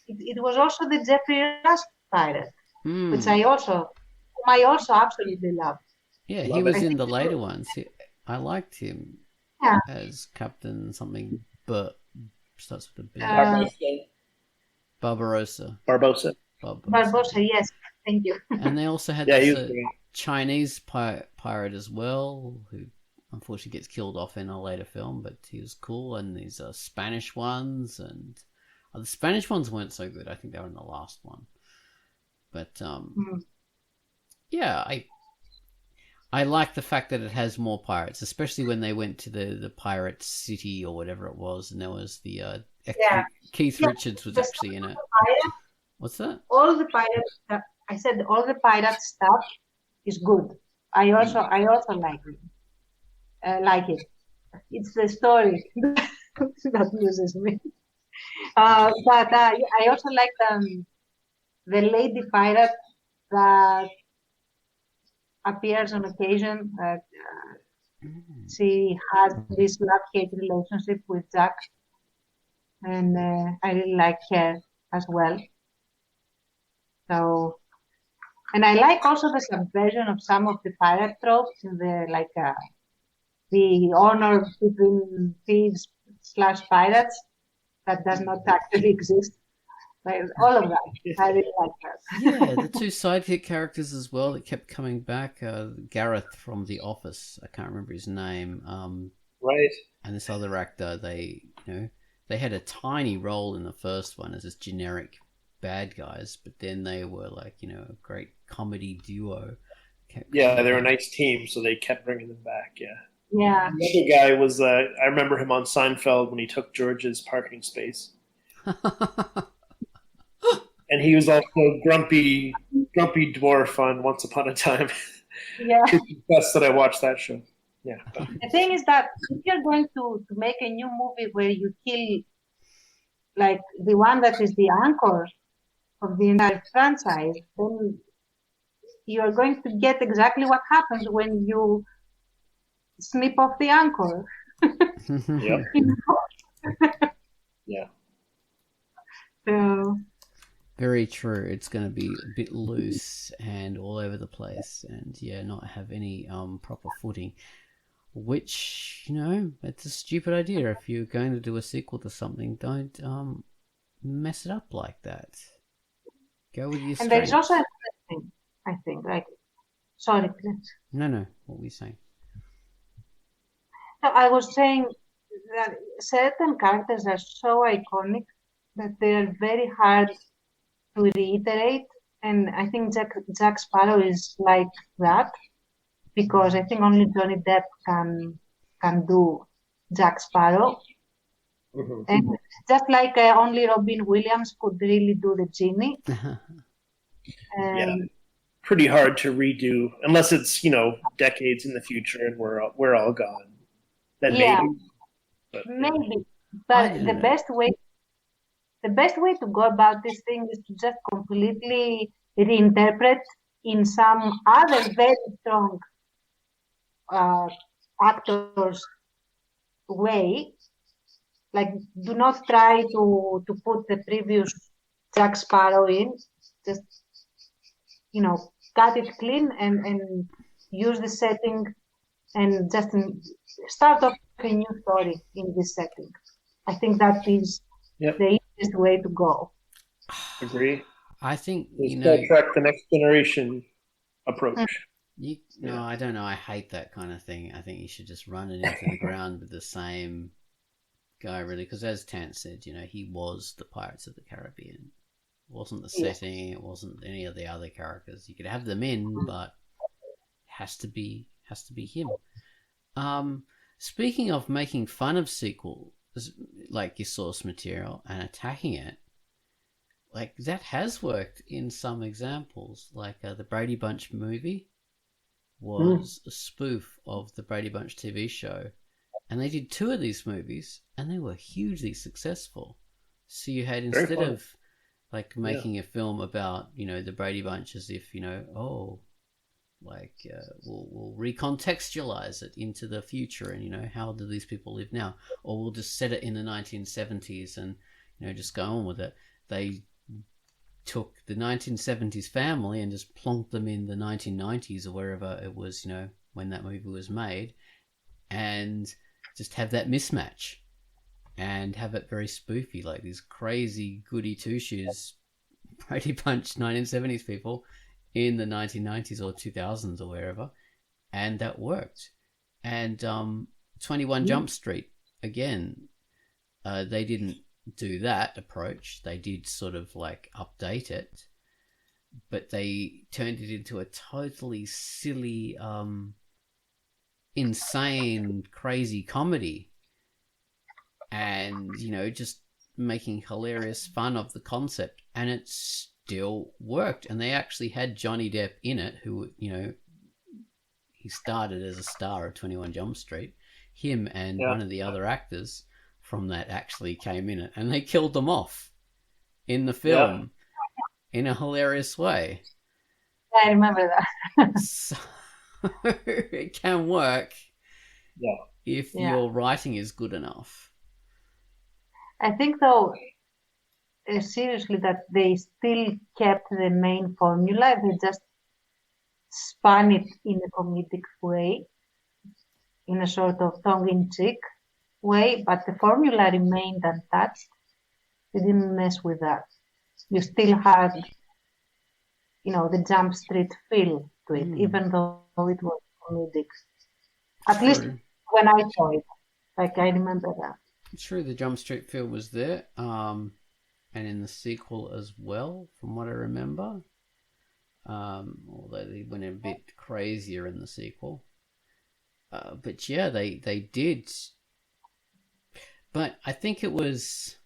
It was also the Jeffrey Rush pirate, which I also absolutely loved. Yeah, he was in the later ones. I liked him as Captain something, but starts with a B. Barbarossa. Barbossa, yes. Thank you. And they also had this Chinese pirate as well, who unfortunately gets killed off in a later film, but he was cool. And these Spanish ones, and the Spanish ones weren't so good. I think they were in the last one. But yeah, I like the fact that it has more pirates, especially when they went to the pirate city or whatever it was, and there was the Keith Richards was actually in it. What's that? All the pirate. I said all the pirate stuff is good. I also like it. It's the story that uses me. But I also like the lady pirate that appears on occasion. She has this love-hate relationship with Jack, and I really like her as well. So, and I like also the subversion of some of the pirate tropes in the honor between thieves / pirates that does not actually exist. Like, all of that, I really like that. Yeah, the two sidekick characters as well that kept coming back. Gareth from The Office, I can't remember his name. Right. And this other actor, they had a tiny role in the first one as this generic bad guys, but then they were like, a great comedy duo. Yeah, they were a nice team, so they kept bringing them back. Yeah. Yeah. The other guy was, I remember him on Seinfeld when he took George's parking space. And he was also grumpy dwarf on Once Upon a Time. Yeah. To confess that I watched that show. Yeah. The thing is that if you're going to make a new movie where you kill like the one that is the anchor of the entire franchise, then you are going to get exactly what happens when you snip off the anchor. Yep. Yeah. So. Very true. It's going to be a bit loose and all over the place, and not have any proper footing. Which it's a stupid idea. If you're going to do a sequel to something, don't mess it up like that. Go with your strengths. And there's also another thing, I think. Like, sorry, please. No. What were you saying? No, I was saying that certain characters are so iconic that they are very hard to reiterate, and I think Jack Sparrow is like that, because I think only Johnny Depp can do Jack Sparrow, and just like only Robin Williams could really do the genie. Yeah, pretty hard to redo unless it's decades in the future and we're all gone. Then maybe. But the best way to go about this thing is to just completely reinterpret in some other very strong actor's way Like, do not try to put the previous Jack Sparrow in. Just, cut it clean and use the setting and just start off a new story in this setting. I think that is the easiest way to go. Agree. I think, Star Trek The Next Generation approach. No, I don't know. I hate that kind of thing. I think you should just run it into the ground with the same guy, really, because as Tant said, he was the Pirates of the Caribbean. It wasn't the setting, it wasn't any of the other characters. You could have them in, but it has to be him. Speaking of making fun of sequels, like your source material, and attacking it, like that has worked in some examples. Like the Brady Bunch movie was a spoof of the Brady Bunch TV show, and they did 2 of these movies, and they were hugely successful. So you had, instead of like making a film about the Brady Bunch as if we'll recontextualize it into the future, and how do these people live now, or we'll just set it in the 1970s and just go on with it. They took the 1970s family and just plonked them in the 1990s or wherever it was, when that movie was made, and just have that mismatch and have it very spoofy, like these crazy goody two-shoes Brady Bunch 1970s people in the 1990s or 2000s or wherever, and that worked. And 21 Jump Street, again, they didn't do that approach. They did sort of like update it, but they turned it into a totally silly, insane, crazy comedy, and just making hilarious fun of the concept, and it still worked. And they actually had Johnny Depp in it, who he started as a star of 21 Jump Street. Him and one of the other actors from that actually came in it, and they killed them off in the film in a hilarious way. I remember that. So it can work if your writing is good enough. I think, though, seriously, that they still kept the main formula. They just spun it in a comedic way, in a sort of tongue-in-cheek way, but the formula remained untouched. They didn't mess with that. You still had, the Jump Street feel to it, even though it was comedic. At least when I saw it, like, I remember that. True, the Jump Street feel was there, and in the sequel as well, from what I remember. Although they went a bit crazier in the sequel. But yeah, they did. But I think it was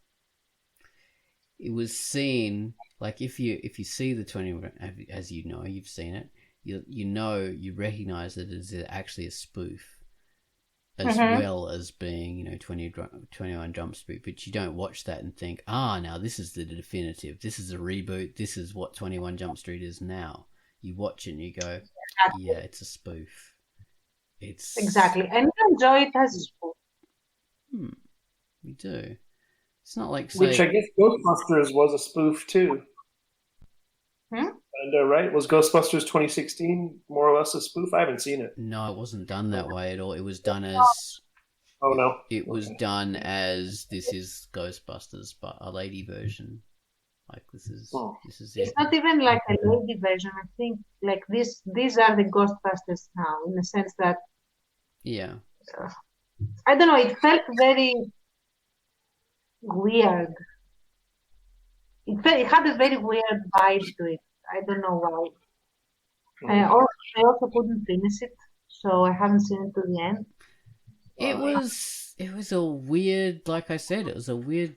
seen, like, if you see the 21, as you've seen it, you recognize that it is actually a spoof, as well as being 21 Jump Street. But you don't watch that and think, now this is the definitive, this is a reboot, this is what 21 Jump Street is now. You watch it and you go, yeah, it's a spoof. It's exactly, and you enjoy it as a spoof. We do. It's not like, which I guess Ghostbusters was a spoof too. And right, was Ghostbusters 2016 more or less a spoof? I haven't seen it. No, it wasn't done that way at all. It was done as it was done as this is Ghostbusters, but a lady version. Like this is it. It's not even like a lady version. I think like these are the Ghostbusters now, in the sense that I don't know. It felt very weird. It had a very weird vibe to it. I don't know why. I also couldn't finish it, so I haven't seen it to the end. It was a weird, like I said, it was a weird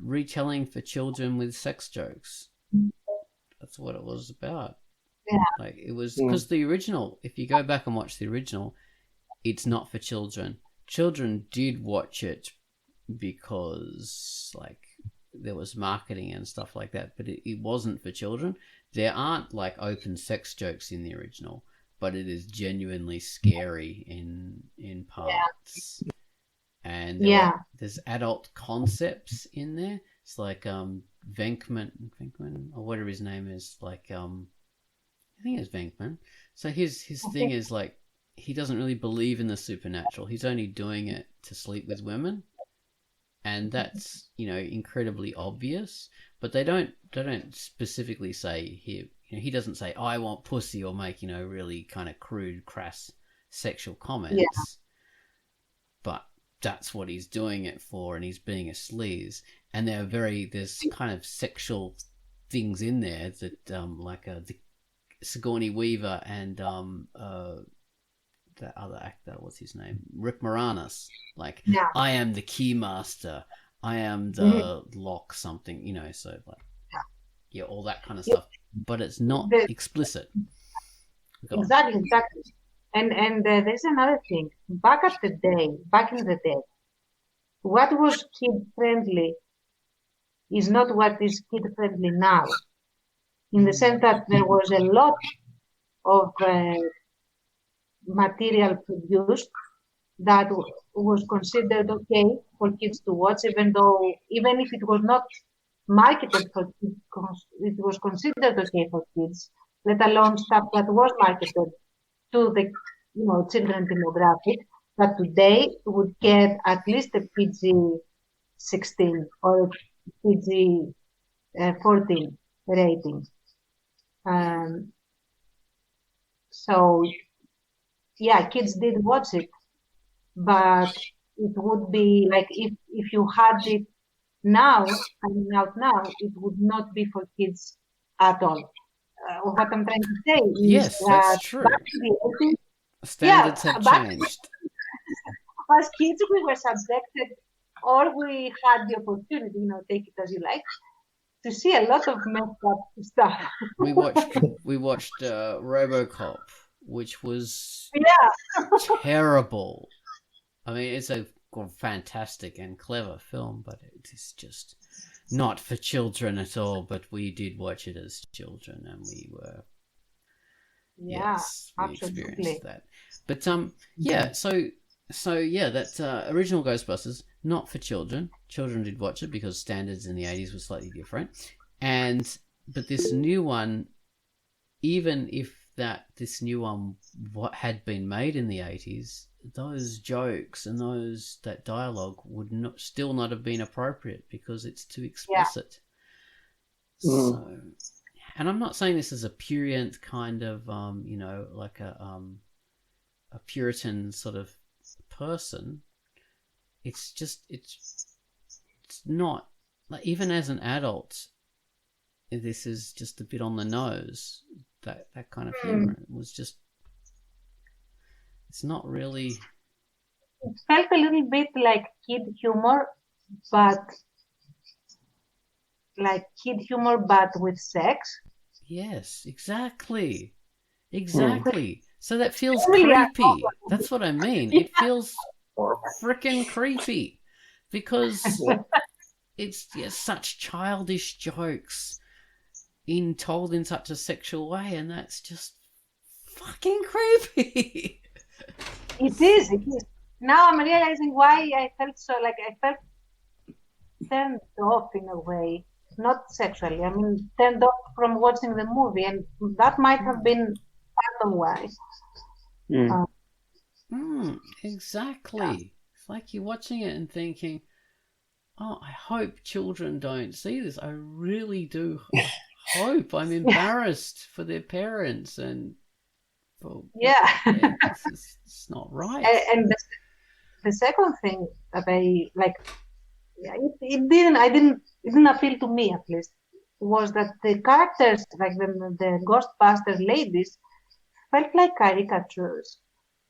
retelling for children with sex jokes. That's what it was about. Yeah. Like it was, because the original, if you go back and watch the original, it's not for children. Children did watch it because like there was marketing and stuff like that, but it wasn't for children. There aren't like open sex jokes in the original, but it is genuinely scary in parts. and Yeah. there's adult concepts in there. It's like Venkman or whatever his name is, like I think it's Venkman. So his thing is like he doesn't really believe in the supernatural. He's only doing it to sleep with women, and that's, you know, incredibly obvious. But they don't specifically say here. You know, he doesn't say I want pussy or make, you know, really kind of crude, crass sexual comments. Yeah. But that's what he's doing it for, and he's being a sleaze. And there's kind of sexual things in there that like the Sigourney Weaver and that other actor, what's his name, Rick Moranis, like I am the keymaster, I am the lock something, you know, so like yeah, all that kind of stuff, but it's not explicit. Exactly. And there's another thing. Back in the day, what was kid friendly is not what is kid friendly now. In the sense that there was a lot of material produced that was considered okay for kids to watch, even if it was not marketed for kids, it was considered okay for kids, let alone stuff that was marketed to the children demographic that today would get at least a PG 16 or PG 14 rating. So yeah, kids did watch it, but it would be like if you had it now, coming out now, it would not be for kids at all. What I'm trying to say is yes, that's true. Back in the 80s, standards have changed. As kids, we were subjected, or we had the opportunity, take it as you like, to see a lot of messed up stuff. we watched RoboCop, which was terrible. I mean, it's a fantastic and clever film, but it is just not for children at all. But we did watch it as children, and we were we experienced that. But that original Ghostbusters, not for children. Children did watch it because standards in the 80s were slightly different. But this new one, even if this new one had been made in the 80s, those jokes and that dialogue would still not have been appropriate because it's too explicit. Yeah. So, and I'm not saying this is a prurient kind of, like a Puritan sort of person. It's just, it's not, like, even as an adult, this is just a bit on the nose. That kind of humor was just, it's not really. It felt a little bit like kid humor, but with sex. Yes, exactly. So that feels creepy. That's what I mean. It feels freaking creepy because it's such childish jokes told in such a sexual way, and that's just fucking creepy. It is. Now I'm realizing why I felt turned off in a way, not sexually. I mean, turned off from watching the movie, and that might have been part of why. Exactly. Yeah. It's like you're watching it and thinking, "Oh, I hope children don't see this. I really do hope." I'm embarrassed for their parents, and it's not right. And the second thing that it didn't appeal to me, at least, was that the characters, like the Ghostbusters ladies, felt like caricatures,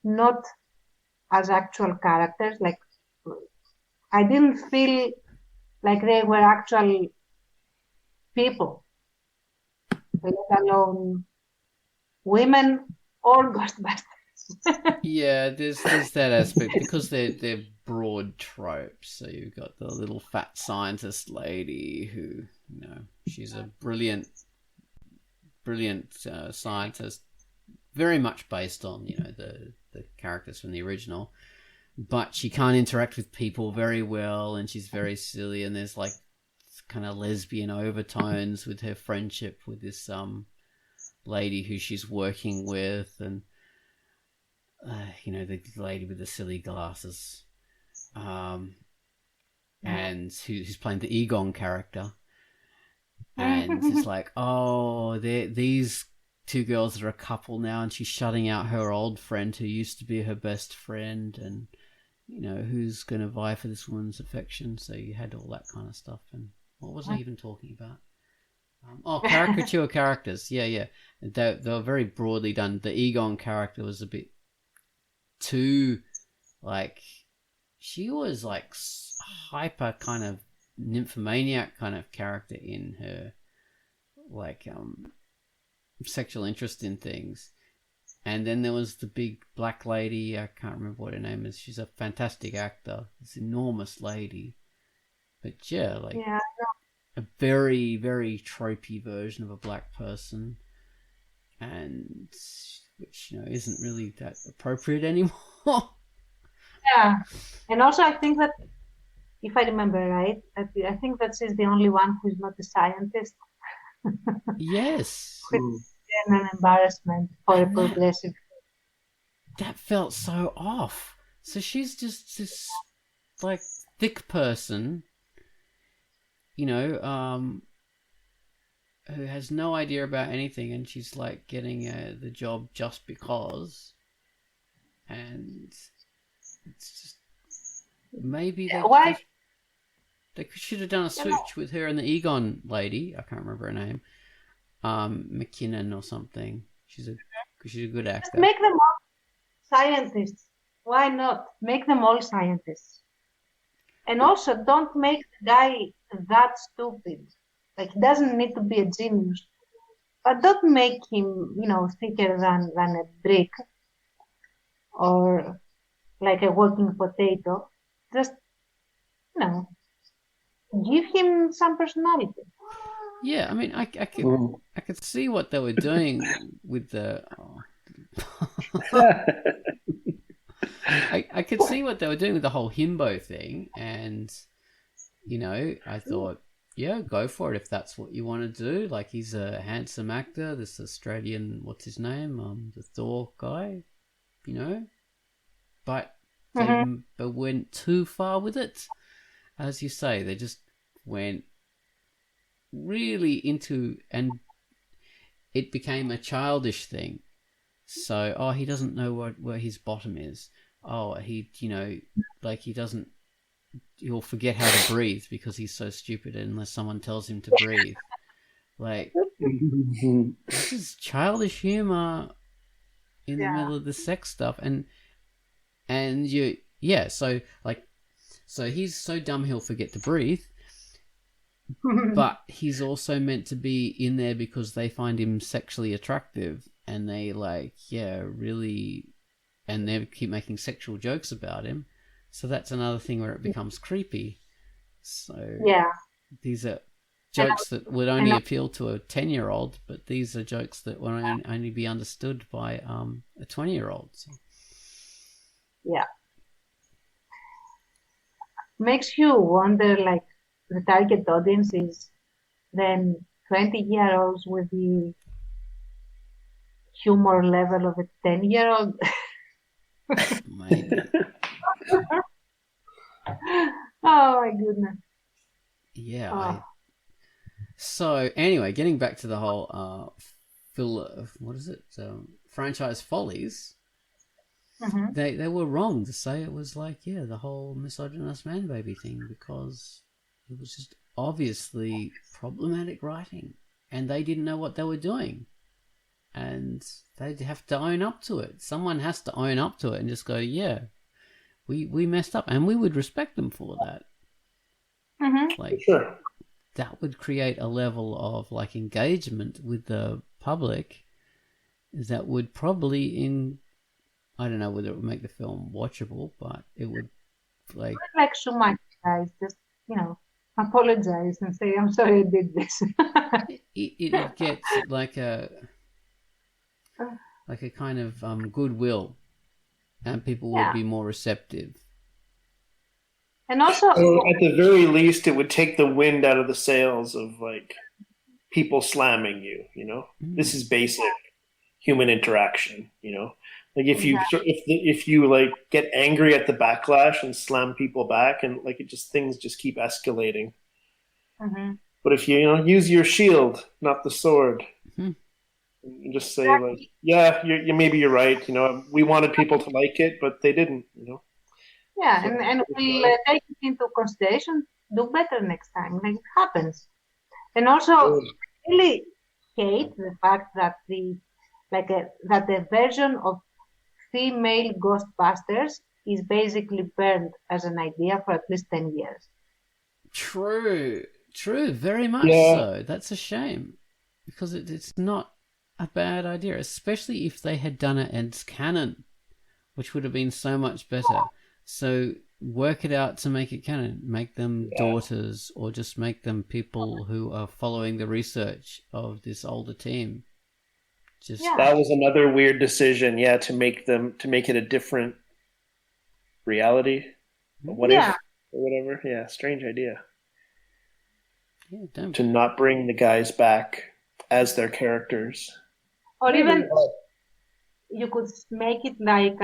not as actual characters. Like, I didn't feel like they were actual people, let alone women or Ghostbusters. Yeah, there's that aspect because they're broad tropes. So you've got the little fat scientist lady who, she's a brilliant scientist, very much based on the characters from the original. but she can't interact with people very well, and she's very silly, and there's like kind of lesbian overtones with her friendship with this lady who she's working with, and the lady with the silly glasses, and who's playing the Egon character. And it's like, oh, these two girls are a couple now, and she's shutting out her old friend who used to be her best friend, and who's going to vie for this woman's affection. So you had all that kind of stuff. And what was I even talking about? Caricature characters. Yeah. They were very broadly done. The Egon character was a bit too, like, she was like hyper kind of nymphomaniac kind of character in her, like, sexual interest in things. And then there was the big black lady, I can't remember what her name is. She's a fantastic actor, this enormous lady. But a very, very tropey version of a black person, and which isn't really that appropriate anymore. Yeah, and also I think that, if I remember right, I think that she's the only one who's not a scientist. Yes. An embarrassment for a progressive. That felt so off. So she's just this like thick person, who has no idea about anything, and she's like getting the job just because. And it's just maybe they should have done a switch with her and the Egon lady. I can't remember her name. McKinnon or something. She's a good actor. Just make them all scientists. Why not? Make them all scientists. And also, don't make the guy that stupid. Like, he doesn't need to be a genius. But don't make him, thicker than a brick. Or like a walking potato. Just, give him some personality. Yeah, I mean, I could see what they were doing with the. I could see what they were doing with the whole himbo thing, and I thought, yeah, go for it if that's what you want to do. Like, he's a handsome actor, this Australian, what's his name, the Thor guy, but they went too far with it, as you say. They just went really into, and it became a childish thing. So, he doesn't know where his bottom is. He'll forget how to breathe because he's so stupid unless someone tells him to breathe. Like, this is childish humor in the middle of the sex stuff, so he's so dumb he'll forget to breathe. But he's also meant to be in there because they find him sexually attractive, and they really, and they keep making sexual jokes about him. So that's another thing where it becomes creepy. So these are jokes that would only appeal to a 10-year-old, but these are jokes that will only be understood by a 20-year-old. So. Yeah. Makes you wonder, like, the target audience is then 20-year-olds with the humor level of a 10-year-old. Maybe. Oh my goodness. Yeah. So anyway, getting back to the whole franchise follies. Mm-hmm. They were wrong to say it was like the whole misogynist man baby thing, because it was just obviously problematic writing, and they didn't know what they were doing, and they have to own up to it. Someone has to own up to it and just go, we messed up, and we would respect them for that. Mm-hmm. Like, sure. That would create a level of like engagement with the public that would probably I don't know whether it would make the film watchable, but it would like so much, guys. Just apologize and say, I'm sorry I did this. it gets like a kind of goodwill and people would Yeah. be more receptive. And also, Or at the very least, it would take the wind out of the sails of like people slamming you. This is basic human interaction. Like if you like get angry at the backlash and slam people back, and like things just keep escalating. mm-hmm. But if you use your shield, not the sword, and just say like, yeah, maybe you're right. We wanted people to like it, but they didn't. Yeah, So, and we'll take it into consideration, do better next time, like it happens. And also, I really hate the fact that that the version of female Ghostbusters is basically burned as an idea for at least 10 years. True, very much so. That's a shame, because it's not a bad idea, especially if they had done it as canon, which would have been so much better. So work it out to make it canon. Make them daughters, or just make them people who are following the research of this older team. That was another weird decision, to make it a different reality. What if, or whatever. Yeah, strange idea. Yeah, to not bring the guys back as their characters. Or even you could make it like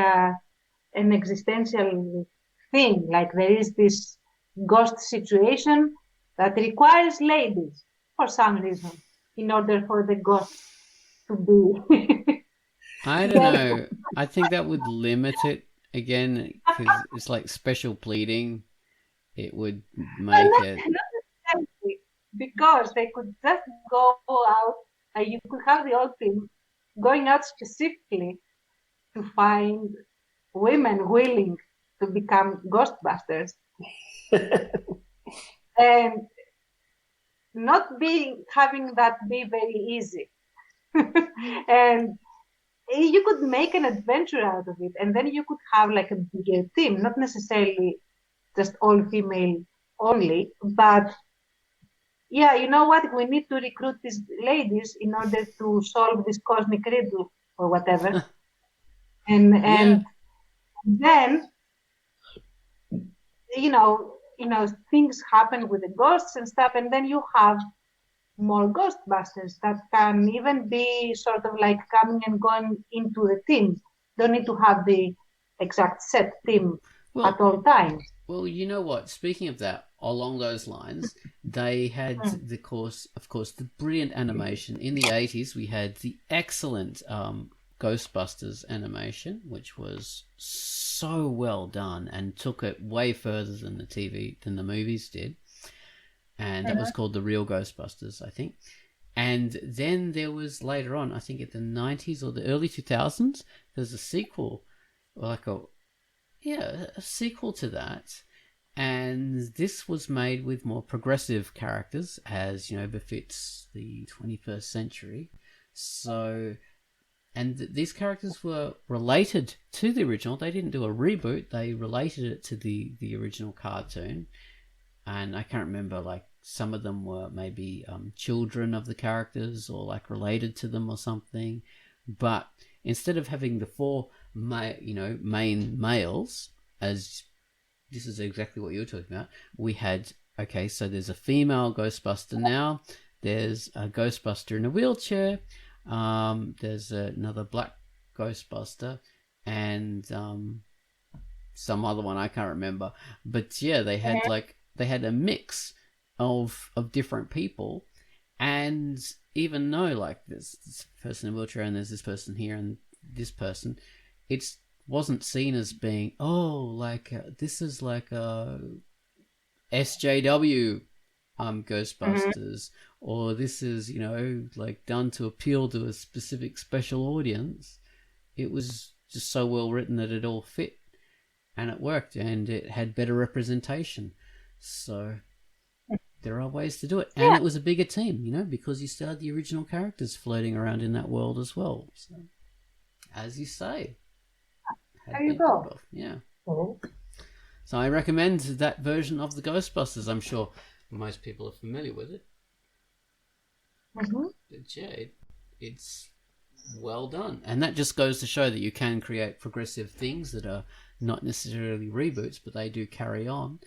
an existential thing, like there is this ghost situation that requires ladies for some reason in order for the ghost to be. I don't know. I think that would limit it again, because it's like special pleading. It would make it. Because they could just go out, and you could have the whole team going out specifically to find women willing to become Ghostbusters. And not having that be very easy. And you could make an adventure out of it, and then you could have like a bigger team, not necessarily just all female only, but yeah, you know what? We need to recruit these ladies in order to solve this cosmic riddle or whatever. and then things happen with the ghosts and stuff, and then you have more Ghostbusters that can even be sort of like coming and going into the team. Don't need to have the exact set team at all times. Well, you know what? Speaking of that, along those lines, they had of course, the brilliant animation in the 80s. We had the excellent Ghostbusters animation, which was so well done and took it way further than the movies did. And that was called The Real Ghostbusters, I think. And then there was later on, I think in the 90s or the early 2000s, there's a sequel, like a sequel to that. And this was made with more progressive characters, as, befits the 21st century. So, and these characters were related to the original. They didn't do a reboot. They related it to the original cartoon. And I can't remember, like, some of them were maybe children of the characters or like related to them or something. But instead of having the four main males, as this is exactly what you're talking about, we had, so there's a female Ghostbuster now, there's a Ghostbuster in a wheelchair, there's another black Ghostbuster, and some other one I can't remember. But yeah, they had a mix of different people, and even though like there's this person in a wheelchair and there's this person here and this person, it wasn't seen as being this is like a SJW Ghostbusters, or this is like done to appeal to a specific special audience. It was just so well written that it all fit and it worked, and it had better representation. So there are ways to do it. And it was a bigger team, because you still had the original characters floating around in that world as well. So, as you say. There you go. Yeah. So I recommend that version of the Ghostbusters. I'm sure most people are familiar with it. Mm-hmm. But yeah, it's Well done. And that just goes to show that you can create progressive things that are not necessarily reboots, but they do carry on,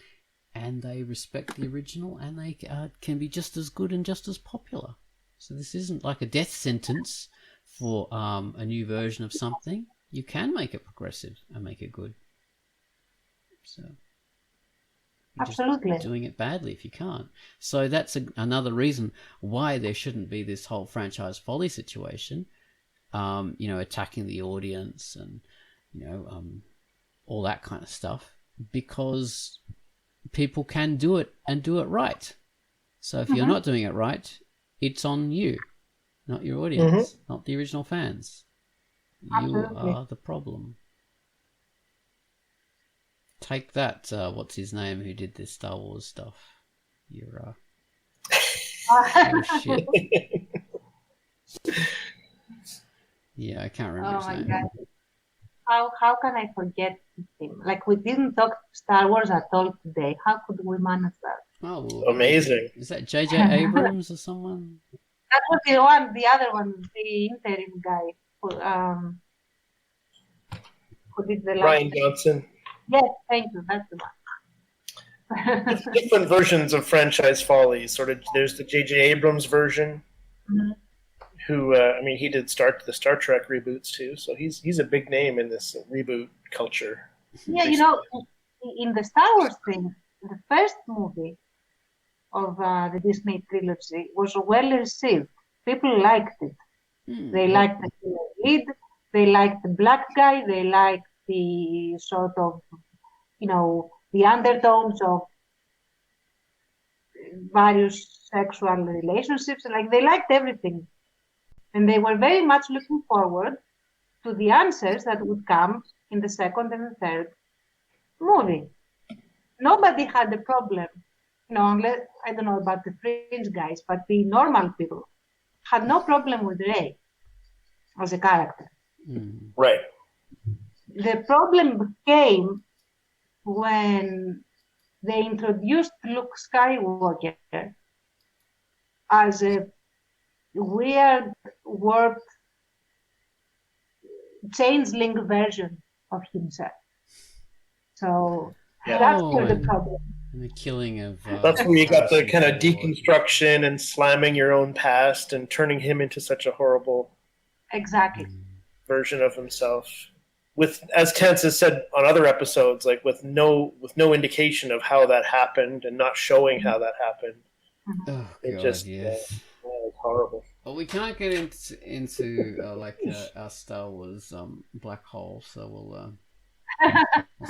and they respect the original, and they can be just as good and just as popular. So this isn't like a death sentence for a new version of something. You can make it progressive and make it good. So you're Absolutely. just doing it badly if you can't. So that's another reason why there shouldn't be this whole franchise folly situation. Attacking the audience and all that kind of stuff, because people can do it and do it right. So if you're not doing it right, it's on you, not your audience, not the original fans. Absolutely. You are the problem. Take that, what's his name, who did this Star Wars stuff. You're shit. Yeah, I can't remember his name. God. How can I forget him? Like, we didn't talk Star Wars at all today. How could we manage that? Oh, well, amazing. Is that J.J. Abrams or someone? That was the other one, the interim guy who did the last. Rian Johnson. Yes, thank you. That's the one. It's different versions of franchise folly. Sort of, there's the J.J. Abrams version, who he did the Star Trek reboots too. So he's a big name in this reboot culture. Yeah, in the Star Wars thing, the first movie of the Disney trilogy was well received. People liked it. They liked the lead. They liked the black guy. They liked the sort of, the undertones of various sexual relationships. Like, they liked everything. And they were very much looking forward to the answers that would come in the second and the third movie. Nobody had a problem, unless, I don't know about the fringe guys, but the normal people had no problem with Rey as a character. Right. The problem came when they introduced Luke Skywalker as a weird, warped, changeling version of himself. So that's where the problem. And the killing of... that's where you got the kind of deconstruction and slamming your own past and turning him into such a horrible version of himself. With, as Tense has said on other episodes, like with no indication of how that happened and not showing how that happened. Oh, it God, just yes. it's horrible. Well, we can't get into our Star Wars black hole, so we'll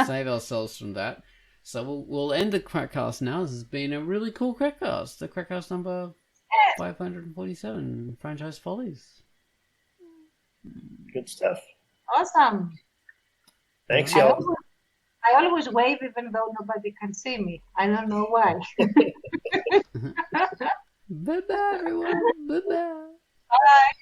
save ourselves from that. So we'll end the QUACKCAST now. This has been a really cool QUACKCAST. The QUACKCAST number 547, Franchise Follies. Good stuff. Awesome. Thanks, y'all. I always wave even though nobody can see me. I don't know why. Bye-bye, everyone. Bye-bye. Bye.